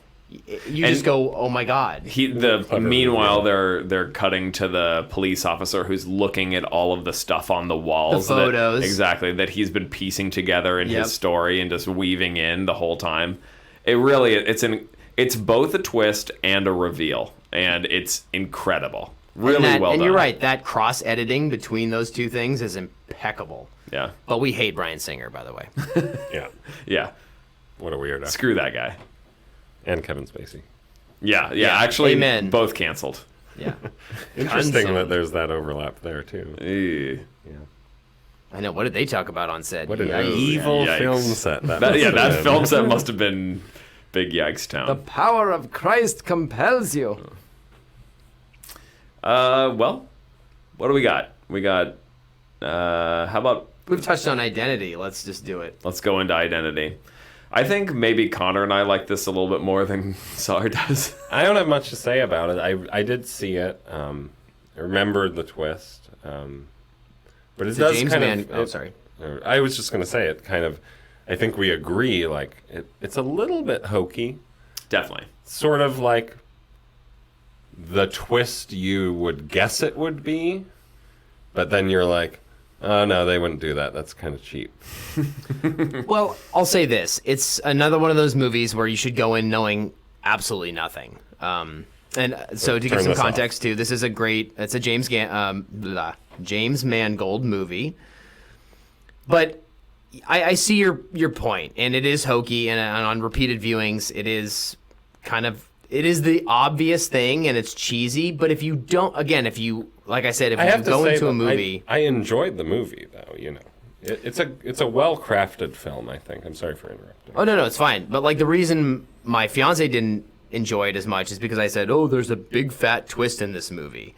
You just go, oh my God. Meanwhile, they're cutting to the police officer who's looking at all of the stuff on the walls, The photos. that he's been piecing together in Yep. his story and just weaving in the whole time. It's both a twist and a reveal, and it's incredible. Really well done. And you're right, that cross editing between those two things is impeccable. Yeah, But we hate Bryan Singer, by the way. Yeah. yeah. What a weirdo. Screw that guy. And Kevin Spacey. Yeah. Actually, Amen. both canceled. Yeah. Interesting Consumed. that there's that overlap there, too. Ew. Yeah. I know. What did they talk about on set? What an Yikes. evil Yikes. film set that That must have been. film set must have been big yikes town. The power of Christ compels you. Well, what do we got? We got, how about, We've touched on identity. Let's just do it. let's go into Identity. I think maybe Connor and I like this a little bit more than Czar does. I don't have much to say about it. I did see it. I remembered the twist. But it It's does James kind Man. of. Oh, sorry. I was just going to say it kind of. I think we agree. Like it's a little bit hokey, Definitely. sort of like the twist you would guess it would be, but then you're like, oh no, they wouldn't do that. That's kind of cheap. Well, I'll say this: it's another one of those movies where you should go in knowing absolutely nothing. And so to give Turn some this off. context too, it's a James Mangold movie. But I see your point, and it is hokey, and on repeated viewings, it is the obvious thing, and it's cheesy. But if you don't, again, if you go into a movie, I enjoyed the movie though. You know, it's a well crafted film. I think. I'm sorry for interrupting. oh no, it's fine. But like the reason my fiance didn't enjoy it as much is because I said, oh, there's a big fat twist in this movie.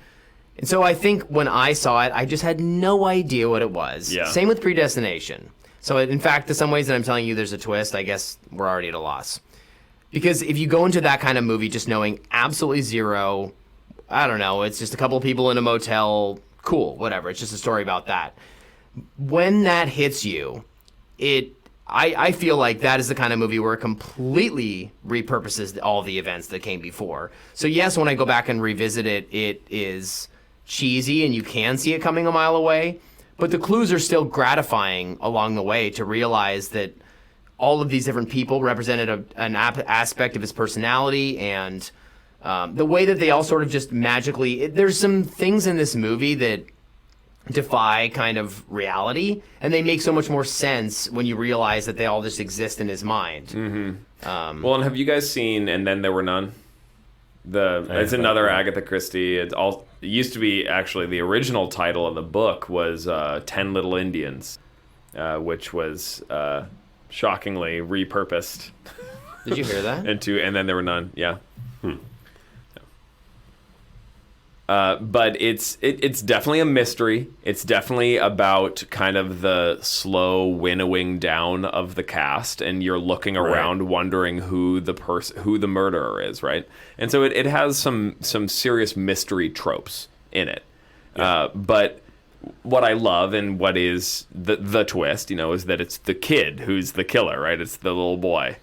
And so I think when I saw it, I just had no idea what it was. Yeah. Same with Predestination. So in fact, in some ways that I'm telling you there's a twist, I guess we're already at a loss. Because if you go into that kind of movie just knowing absolutely zero, I don't know, it's just a couple of people in a motel, cool, whatever, it's just a story about that. When that hits you, I feel like that is the kind of movie where it completely repurposes all the events that came before. So yes, when I go back and revisit it, it is cheesy and you can see it coming a mile away, but the clues are still gratifying along the way to realize that all of these different people represented an aspect of his personality, and the way that they all sort of just magically... there's some things in this movie that defy kind of reality, and they make so much more sense when you realize that they all just exist in his mind. Mm-hmm. Well, and have you guys seen And Then There Were None? It's another Agatha Christie. It used to be, actually, the original title of the book was 10 Little Indians, which was shockingly repurposed Did you hear that? into And Then There Were None. Yeah. But it's definitely a mystery. It's definitely about kind of the slow winnowing down of the cast, and you're looking around wondering who the murderer is, right? And so it has some serious mystery tropes in it. Yeah. But what I love and what is the twist, is that it's the kid who's the killer, right? It's the little boy,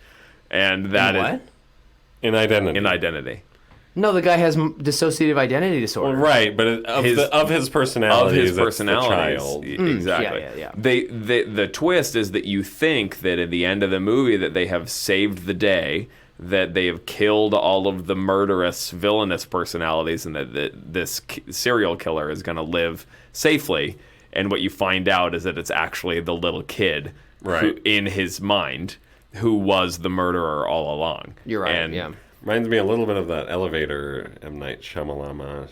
and that is What? In Identity. in Identity. No, the guy has dissociative identity disorder. Well, right, but of his personality, Of his personality, child. exactly. Yeah. The twist is that you think that at the end of the movie that they have saved the day, that they have killed all of the murderous, villainous personalities, and that this serial killer is going to live safely. And what you find out is that it's actually the little kid, who, in his mind, who was the murderer all along. You're right. And yeah. Reminds me a little bit of that Elevator M. Night Shyamalan.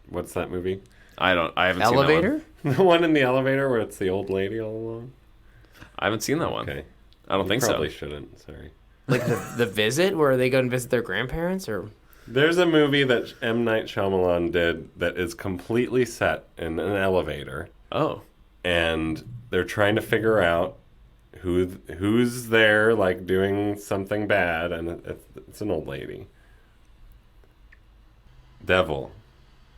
What's that movie? I haven't Elevator? seen that one. The one in the elevator where it's the old lady all along? I haven't seen that one. Okay. I don't think Probably so. shouldn't, sorry. Like the visit where they go and visit their grandparents, or There's a movie that M. Night Shyamalan did that is completely set in an elevator, Oh. and they're trying to figure out who's there, like, doing something bad, and it's an old lady. Devil.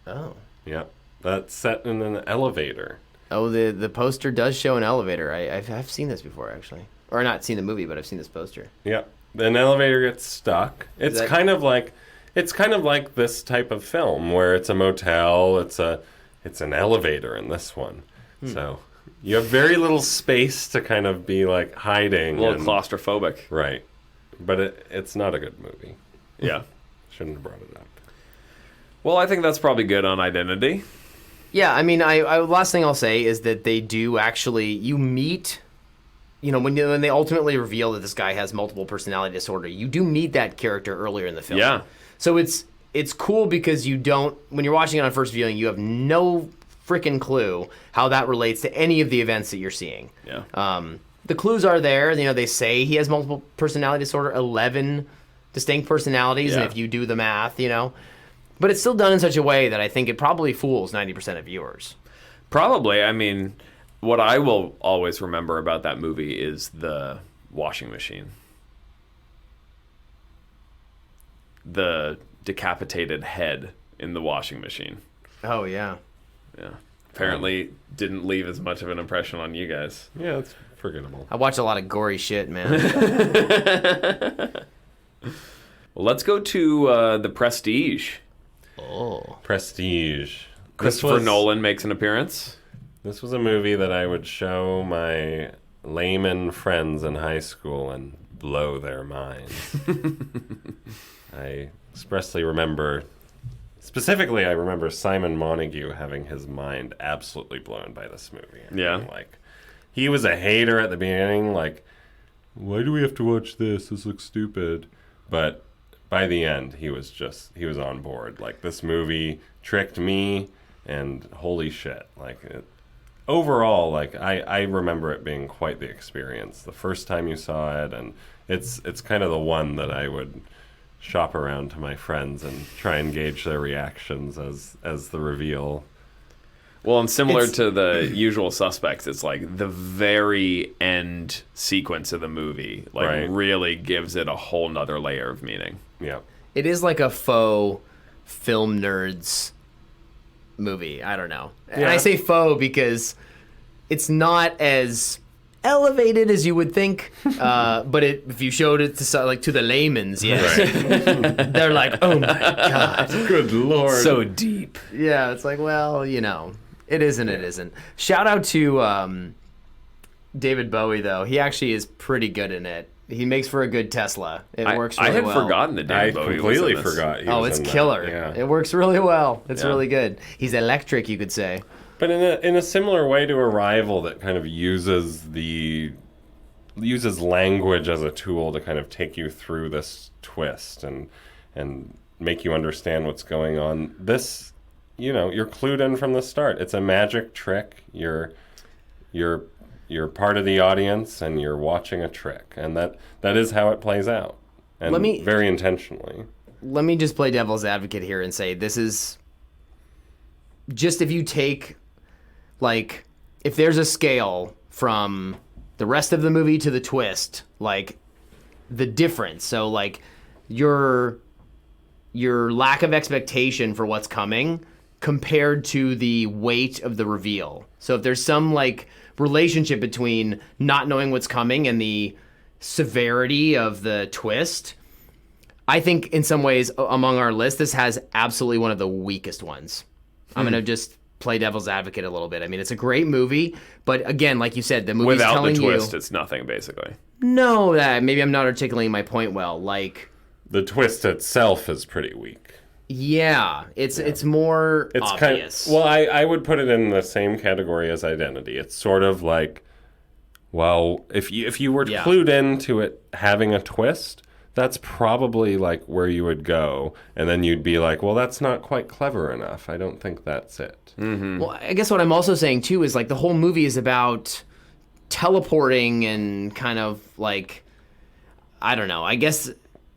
oh, Yep. That's set in an elevator. the poster does show an elevator. I've seen this before actually, or not seen the movie, but I've seen this poster. Yep. An elevator gets stuck. It's that- kind of like this type of film where it's a motel, it's an elevator in this one. So you have very little space to kind of be like hiding. A little claustrophobic. Right. But it's not a good movie. Yeah. Shouldn't have brought it up. Well, I think that's probably good on Identity. Yeah, I mean, I last thing I'll say is that they do actually, you meet, when they ultimately reveal that this guy has multiple personality disorder, you do meet that character earlier in the film. Yeah. So it's cool because when you're watching it on first viewing, you have no freaking clue how that relates to any of the events that you're seeing. Yeah. The clues are there. They say he has multiple personality disorder, 11 distinct personalities, and Yeah. if you do the math, But it's still done in such a way that I think it probably fools 90% of viewers. Probably. I mean, what I will always remember about that movie is the washing machine. The decapitated head in the washing machine. Oh, yeah. Yeah. Apparently didn't leave as much of an impression on you guys. Yeah, it's forgettable. I watch a lot of gory shit, man. Well, let's go to The Prestige. Prestige. Christopher Nolan makes an appearance. This was a movie that I would show my layman friends in high school and blow their minds. I expressly remember, specifically, I remember Simon Montague having his mind absolutely blown by this movie. Yeah. Like, he was a hater at the beginning, like, why do we have to watch this? This looks stupid. But by the end, he was on board. Like, this movie tricked me, and holy shit. Like, overall, like, I remember it being quite the experience the first time you saw it, and it's kind of the one that I would shop around to my friends and try and gauge their reactions as the reveal. Well, and similar to The Usual Suspects, it's like the very end sequence of the movie really gives it a whole nother layer of meaning. Yeah. It is like a faux film nerds movie. I don't know. And I say faux because it's not as elevated as you would think, but if you showed it to the layman's, they're like, oh my god, Good lord. So deep. yeah. It's like, well, it isn't. It isn't. Shout out to David Bowie though. He actually is pretty good in it. He makes for a good Tesla. It works really well. I had forgotten that David Bowie completely was in this. forgot. Oh, it's killer. Yeah. It works really well. It's really good. He's electric, you could say. But in a similar way to Arrival, that kind of uses language as a tool to kind of take you through this twist and make you understand what's going on. This, you're clued in from the start. It's a magic trick. You're part of the audience and you're watching a trick, and that is how it plays out, and very intentionally. Let me just play devil's advocate here and say this is just, if you take, like, if there's a scale from the rest of the movie to the twist, like, the difference. So, like, your lack of expectation for what's coming compared to the weight of the reveal. So if there's some, like, relationship between not knowing what's coming and the severity of the twist, I think in some ways among our list, this has absolutely one of the weakest ones. I'm going to just play devil's advocate a little bit. I mean, it's a great movie, but again, like you said, the movie's Without telling the twist, you... it's nothing, basically. No, maybe I'm not articulating my point well. Like, The twist itself is pretty weak. yeah, it's more obvious. I would put it in the same category as Identity. It's sort of like, well, if you were clued into it having a twist, that's probably like where you would go, and then you'd be like, well, that's not quite clever enough. I don't think that's it. Mm-hmm. Well, I guess what I'm also saying too is, like, the whole movie is about teleporting and kind of like, I don't know. I guess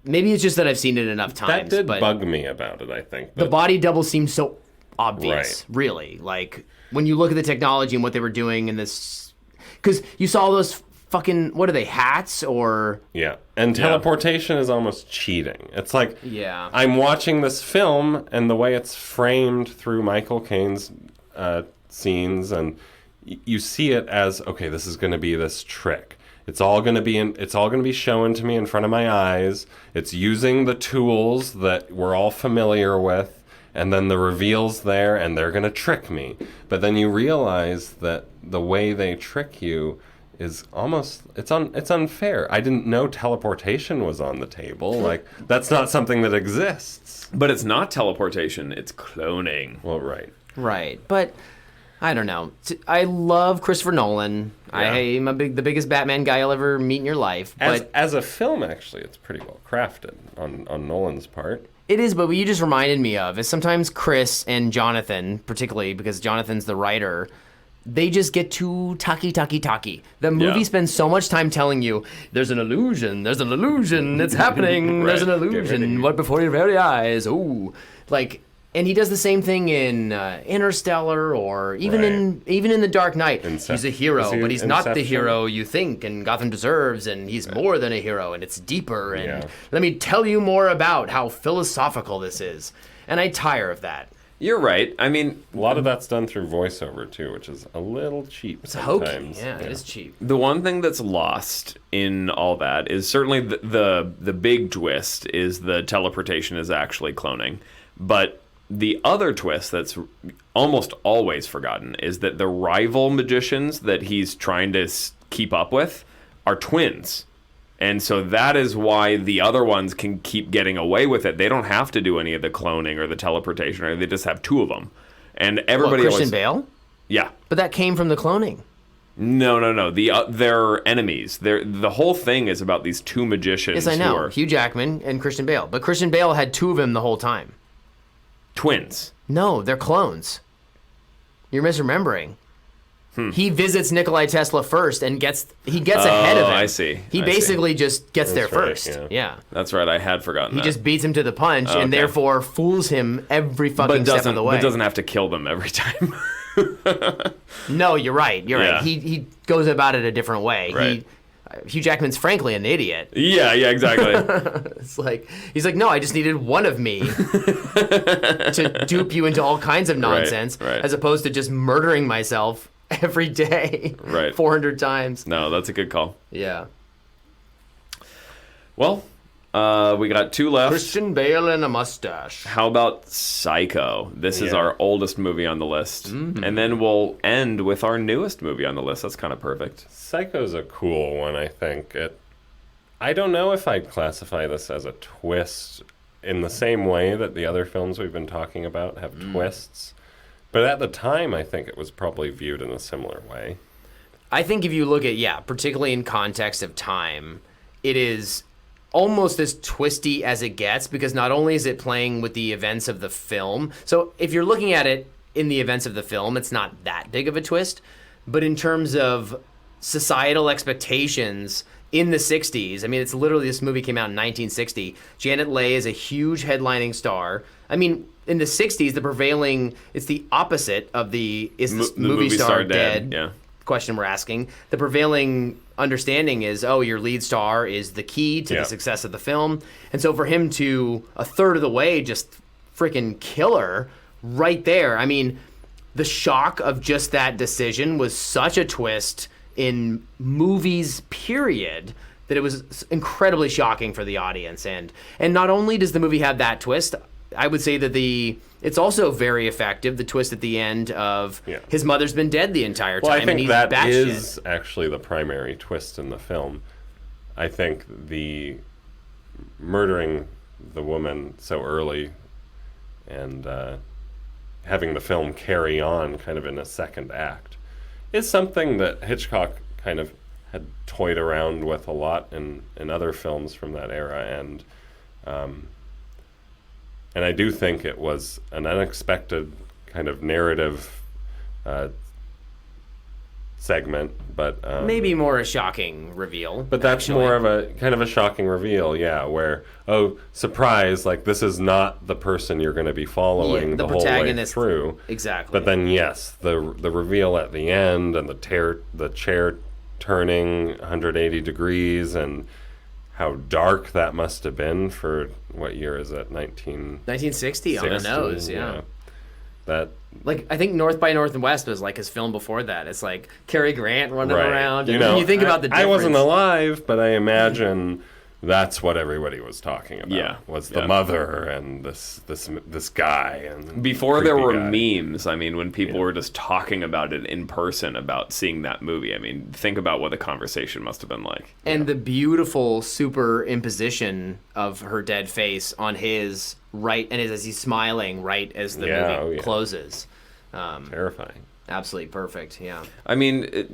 maybe it's just that I've seen it enough times. That did but bug me about it, I think. the body double seems so obvious, really. Like, when you look at the technology and what they were doing in this, because you saw those fucking, what are they, hats or... Yeah, and teleportation is almost cheating. It's like, Yeah. I'm watching this film, and the way it's framed through Michael Caine's scenes, and you see it as, okay, this is going to be this trick. It's all going to be shown to me in front of my eyes. It's using the tools that we're all familiar with, and then the reveal's there, and they're going to trick me. But then you realize that the way they trick you is almost, it's unfair. I didn't know teleportation was on the table. Like, that's not something that exists. But it's not teleportation, it's cloning. Well, right. Right, but I don't know. I love Christopher Nolan. Yeah. I'm the biggest Batman guy you'll ever meet in your life. But As a film, actually, it's pretty well crafted on Nolan's part. it is, but what you just reminded me of is sometimes Chris and Jonathan, particularly because Jonathan's the writer, they just get too talky. The movie spends so much time telling you, there's an illusion, it's happening, there's an illusion, what before your very eyes, ooh. Like, and he does the same thing in Interstellar, or even in The Dark Knight. He's a hero, but he's not the hero you think, and Gotham deserves, and he's more than a hero, and it's deeper, and let me tell you more about how philosophical this is. And I tire of that. You're right. I mean, A lot of that's done through voiceover too, which is a little cheap It's hokey. sometimes. Yeah, it is cheap. the one thing that's lost in all that is certainly the big twist is the teleportation is actually cloning. But the other twist that's almost always forgotten is that the rival magicians that he's trying to keep up with are twins. And so that is why the other ones can keep getting away with it. They don't have to do any of the cloning or the teleportation, or they just have two of them. And everybody Christian always, Bale? yeah. But that came from the cloning. No. They're enemies. The whole thing is about these two magicians Yes, I know. who are Hugh Jackman and Christian Bale. But Christian Bale had two of them the whole time. twins. No, they're clones. You're misremembering. He visits Nikolai Tesla first and gets ahead of him. I see. He I basically just gets there That's right, first. yeah. Yeah. That's right. I had forgotten He that. just beats him to the punch Okay. and therefore fools him every fucking step of the way. but doesn't have to kill them every time. No, you're right. You're Yeah. right. He goes about it a different way. Right. Hugh Jackman's frankly an idiot. yeah, exactly. It's like he's like, no, I just needed one of me to dupe you into all kinds of nonsense, right. as opposed to just murdering myself every day, Right. 400 times. No, that's a good call. Yeah. Well, we got two left. Christian Bale and a mustache. How about Psycho? This is Yeah. our oldest movie on the list. And then we'll end with our newest movie on the list. That's kind of perfect. Psycho's a cool one, I think. I don't know if I'd classify this as a twist in the same way that the other films we've been talking about have twists. But at the time, I think it was probably viewed in a similar way. I think if you look at, particularly in context of time, it is almost as twisty as it gets, because not only is it playing with the events of the film. So if you're looking at it in the events of the film, it's not that big of a twist. But in terms of societal expectations in the 60s, I mean, it's literally, this movie came out in 1960. Janet Leigh is a huge headlining star. I mean, in the 60s, the prevailing, it's the opposite of the, is this The movie star dead? Yeah. Question we're asking. The prevailing understanding is, your lead star is the key to Yeah. the success of the film. And so for him to, a third of the way, just freaking kill her right there, I mean, the shock of just that decision was such a twist in movies, period, that it was incredibly shocking for the audience. And not only does the movie have that twist, I would say that it's also very effective, the twist at the end of his mother's been dead the entire time. Well, I and think he's that batshit. is actually the primary twist in the film. I think the murdering the woman so early and having the film carry on kind of in a second act is something that Hitchcock kind of had toyed around with a lot in other films from that era, and I do think it was an unexpected kind of narrative segment, but Maybe more a shocking reveal. but that's actually. more of a kind of a shocking reveal, yeah, where, oh, surprise, like this is not the person you're going to be following Yeah, the the whole way protagonist. through. Exactly. But then, yes, the reveal at the end and the chair turning 180 degrees and how dark that must have been for, what year is it, 1960 on the nose, yeah. That, Like, I think North by Northwest was like his film before that. It's like Cary Grant running right. around. You And know, you think about the difference. I wasn't alive, but I imagine that's what everybody was talking about. Yeah. Was the Yeah. mother and this guy and Before there creepy were guy. memes, I mean, when people were just talking about it in person about seeing that movie, I mean, think about what the conversation must have been like. And the beautiful superimposition of her dead face on his right, and as he's smiling right as the Yeah, movie oh, yeah. closes. Terrifying. Absolutely perfect, yeah. I mean,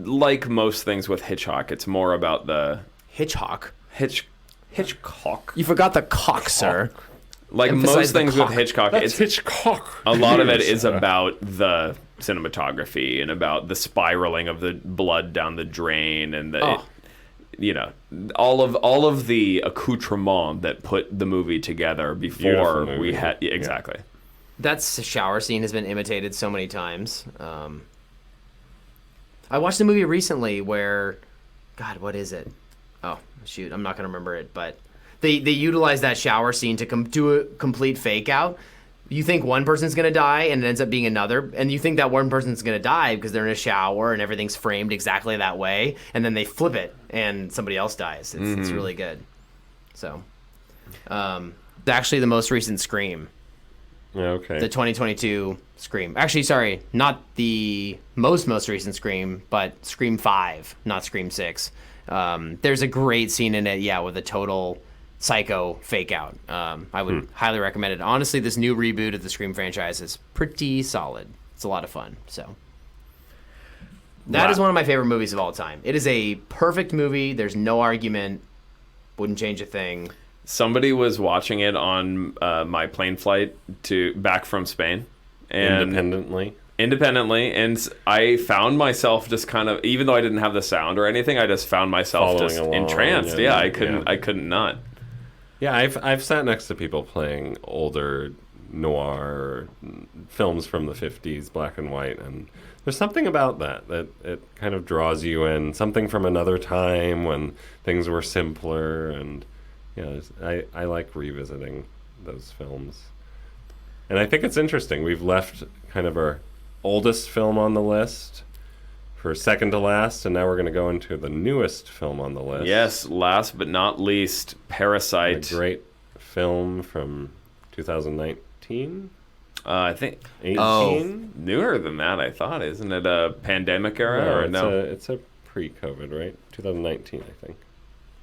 like most things with Hitchcock, it's more about the Hitchcock. Hitchcock. You forgot the cock, sir. Like Emphasize most the things with cock. Hitchcock, it's Hitchcock. a lot of it is about the cinematography and about the spiraling of the blood down the drain and the all of the accoutrement that put the movie together before Beautiful movie. we had exactly. That shower scene has been imitated so many times. I watched a movie recently where, God, what is it? Oh, shoot, I'm not going to remember it, but they utilize that shower scene to do a complete fake out. you think one person's going to die and it ends up being another, and you think that one person's going to die because they're in a shower and everything's framed exactly that way, and then they flip it and somebody else dies. It's really good. So, actually the most recent Scream. Okay. The 2022 Scream. Actually, sorry, not the most recent Scream, but Scream 5, not Scream 6. There's a great scene in it, with a total psycho fake out. I would highly recommend it. Honestly, this new reboot of the Scream franchise is pretty solid. It's a lot of fun. So that is one of my favorite movies of all time. It is a perfect movie. There's no argument. Wouldn't change a thing. Somebody was watching it on my plane flight back from Spain. And independently, and I found myself just kind of, even though I didn't have the sound or anything, I just found myself following just along, entranced. I couldn't not. Yeah, I've sat next to people playing older noir films from the 50s, black and white, and there's something about that it kind of draws you in, something from another time when things were simpler, and I like revisiting those films. And I think it's interesting. We've left kind of our oldest film on the list for second to last, and now we're going to go into the newest film on the list. Yes, last but not least, Parasite. A great film from 2019? I think 18? Newer than that, I thought. Isn't it a pandemic era? It's a pre-COVID, right? 2019, I think.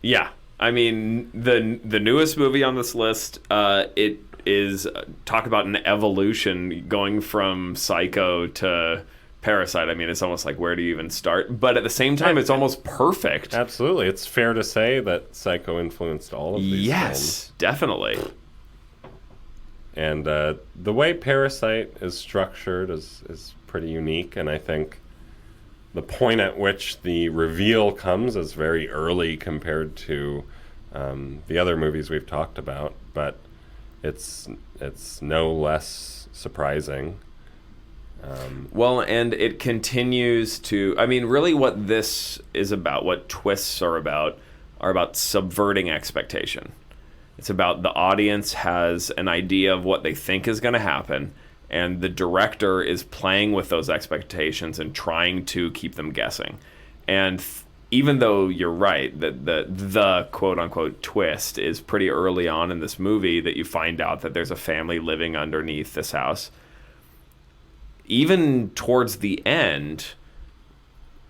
Yeah. I mean, the newest movie on this list, it is talk about an evolution going from Psycho to Parasite. I mean, it's almost like, where do you even start? But at the same time, it's almost perfect. Absolutely. It's fair to say that Psycho influenced all of these films. Yes, definitely. And the way Parasite is structured is pretty unique, and I think the point at which the reveal comes is very early compared to the other movies we've talked about, but it's no less surprising. Well, and it continues to, I mean, really what this is about, what twists are about subverting expectation. It's about the audience has an idea of what they think is going to happen, and the director is playing with those expectations and trying to keep them guessing. And even though you're right that the quote-unquote twist is pretty early on in this movie, that you find out that there's a family living underneath this house, even towards the end,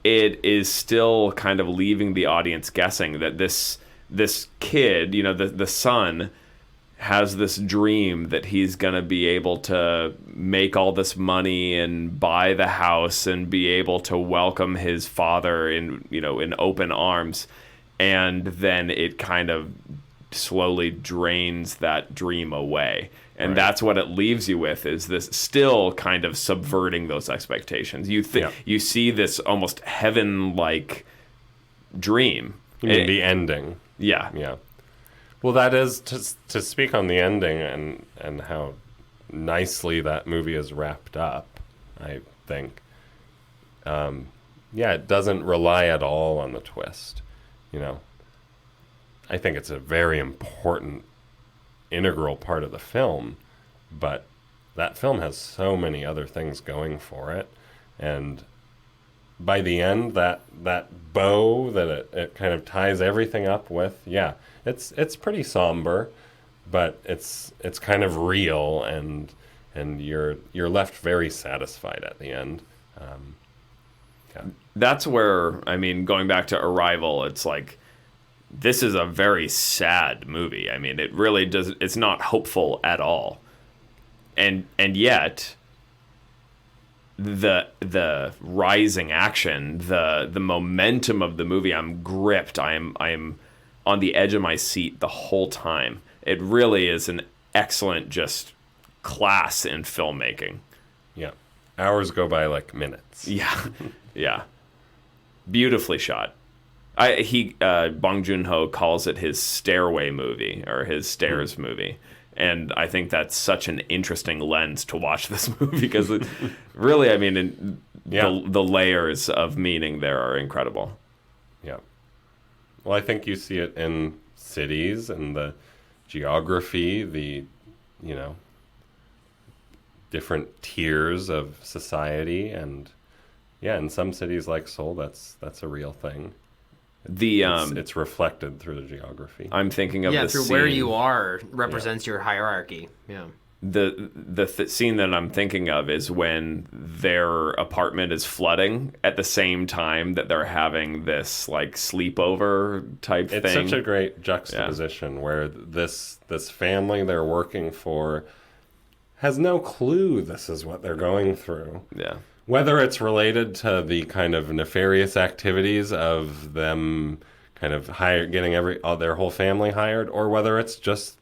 it is still kind of leaving the audience guessing that this kid, the son, has this dream that he's going to be able to make all this money and buy the house and be able to welcome his father in open arms. And then it kind of slowly drains that dream away. And that's what it leaves you with, is this still kind of subverting those expectations. You see this almost heaven-like dream. You mean the ending. Yeah. Yeah. Well, that is, to speak on the ending and how nicely that movie is wrapped up, I think. It doesn't rely at all on the twist. I think it's a very important, integral part of the film, but that film has so many other things going for it, and by the end, that bow that it kind of ties everything up with, it's pretty somber, but it's kind of real, and you're left very satisfied at the end. That's where, I mean, going back to Arrival, it's like, this is a very sad movie. I mean, it really does. It's not hopeful at all, and yet the rising action, the momentum of the movie, I'm gripped. I'm on the edge of my seat the whole time. It really is an excellent just class in filmmaking. Yeah, hours go by like minutes. Yeah, yeah, beautifully shot. Bong Joon-ho calls it his stairway movie, or his stairs movie. And I think that's such an interesting lens to watch this movie, because really, I mean, the layers of meaning there are incredible. Yeah. Well, I think you see it in cities and the geography, different tiers of society, and yeah, in some cities like Seoul, that's a real thing. It's reflected through the geography. I'm thinking of the through scene. where you are represents your hierarchy. Yeah. The scene that I'm thinking of is when their apartment is flooding at the same time that they're having this like sleepover type thing. It's such a great juxtaposition where this family they're working for has no clue this is what they're going through. Yeah. Whether it's related to the kind of nefarious activities of them kind of getting their whole family hired, or whether it's just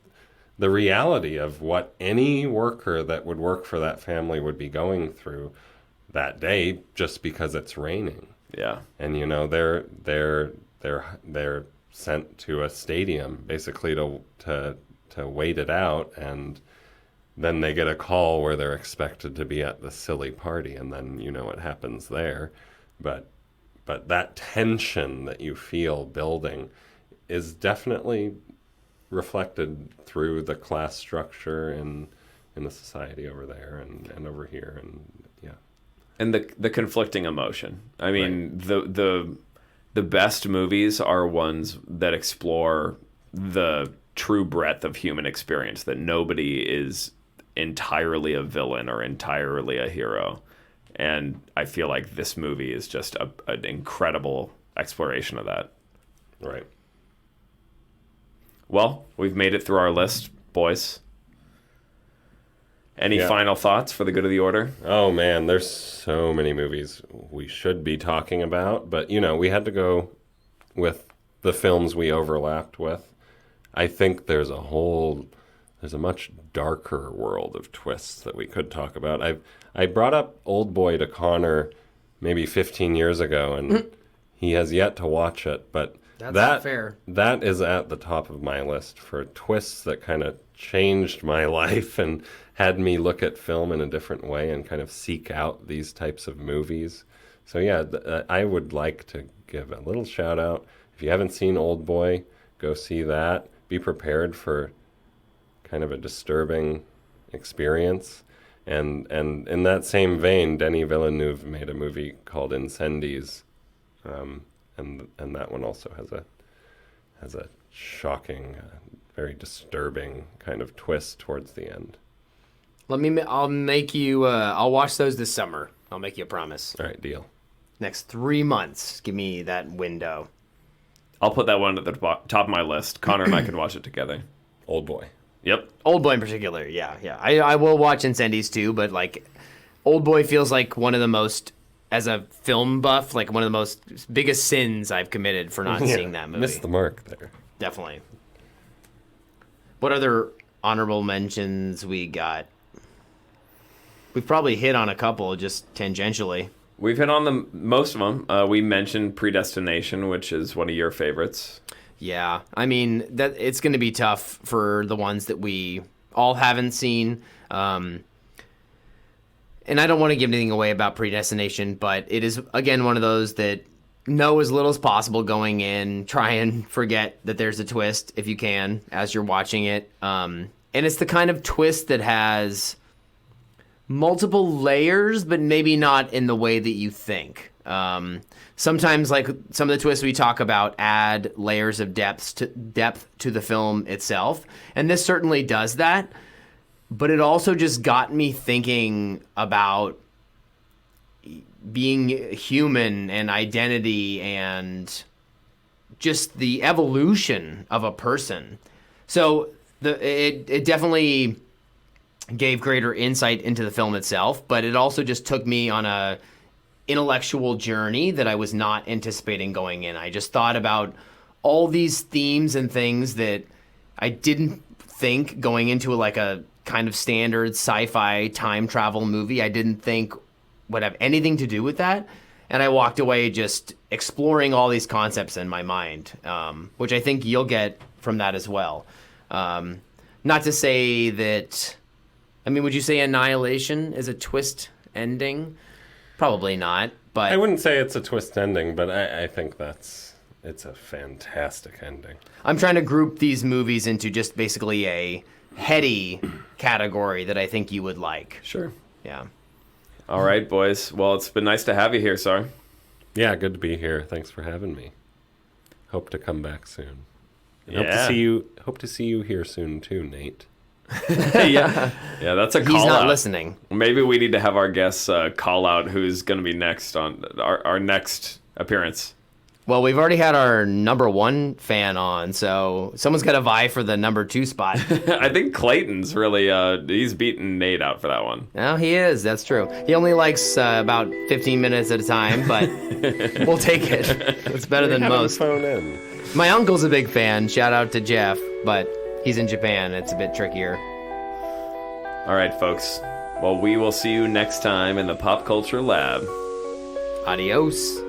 the reality of what any worker that would work for that family would be going through that day just because it's raining. Yeah. And they're sent to a stadium basically to wait it out, and then they get a call where they're expected to be at the silly party, and then you know what happens there. But that tension that you feel building is definitely reflected through the class structure in the society over there and over here, and yeah. And the conflicting emotion. I mean, right. The best movies are ones that explore the true breadth of human experience, that nobody is entirely a villain or entirely a hero. And I feel like this movie is just an incredible exploration of that. Right. Well, we've made it through our list, boys. Any final thoughts for the good of the order? Oh, man, there's so many movies we should be talking about. But, we had to go with the films we overlapped with. I think there's a much darker world of twists that we could talk about. I brought up Old Boy to Connor maybe 15 years ago, and he has yet to watch it, but That's not fair. That is at the top of my list for twists that kind of changed my life and had me look at film in a different way and kind of seek out these types of movies. So yeah, I would like to give a little shout out. If you haven't seen Old Boy, go see that. Be prepared for kind of a disturbing experience. And in that same vein, Denis Villeneuve made a movie called Incendies. And that one also has a shocking, very disturbing kind of twist towards the end. I'll watch those this summer. I'll make you a promise. All right, deal. Next 3 months, give me that window. I'll put that one at the top of my list. Connor and I can watch it together. Old Boy. Yep. Old Boy in particular, yeah. I will watch Incendies too, but like Old Boy feels like one of the most, as a film buff, like one of the most biggest sins I've committed for not seeing that movie. Missed the mark there. Definitely. What other honorable mentions we got? We've probably hit on a couple just tangentially. We've hit on most of them. We mentioned Predestination, which is one of your favorites. Yeah, I mean that it's going to be tough for the ones that we all haven't seen. And I don't want to give anything away about Predestination, but it is again one of those that know as little as possible going in. Try and forget that there's a twist if you can as you're watching it. And it's the kind of twist that has multiple layers, but maybe not in the way that you think. Sometimes, like some of the twists we talk about, add layers of depth to the film itself, and this certainly does that. But it also just got me thinking about being human and identity and just the evolution of a person. So it definitely gave greater insight into the film itself, but it also just took me on a intellectual journey that I was not anticipating going in. I just thought about all these themes and things that I didn't think going into like a kind of standard sci-fi time travel movie. I didn't think would have anything to do with that. And I walked away just exploring all these concepts in my mind, which I think you'll get from that as well. Not to say that, I mean, would you say Annihilation is a twist ending? Probably not, but I wouldn't say it's a twist ending, but I think it's a fantastic ending. I'm trying to group these movies into just basically heady category that I think you would like. Sure. Yeah. All right, boys. Well, it's been nice to have you here, Sar. Yeah, good to be here. Thanks for having me. Hope to come back soon. And Yeah. Hope to see you here soon too, Nate. Yeah, that's a call He's not out. listening. Maybe we need to have our guests call out who's going to be next on our next appearance. Well, we've already had our number 1 fan on, so someone's got to vie for the number 2 spot. I think Clayton's really he's beaten Nate out for that one. No, he is. That's true. He only likes about 15 minutes at a time, but we'll take it. It's better than Have him most. phone in. My uncle's a big fan. Shout out to Jeff, but he's in Japan. It's a bit trickier. All right, folks. Well, we will see you next time in the Pop Culture Lab. Adios.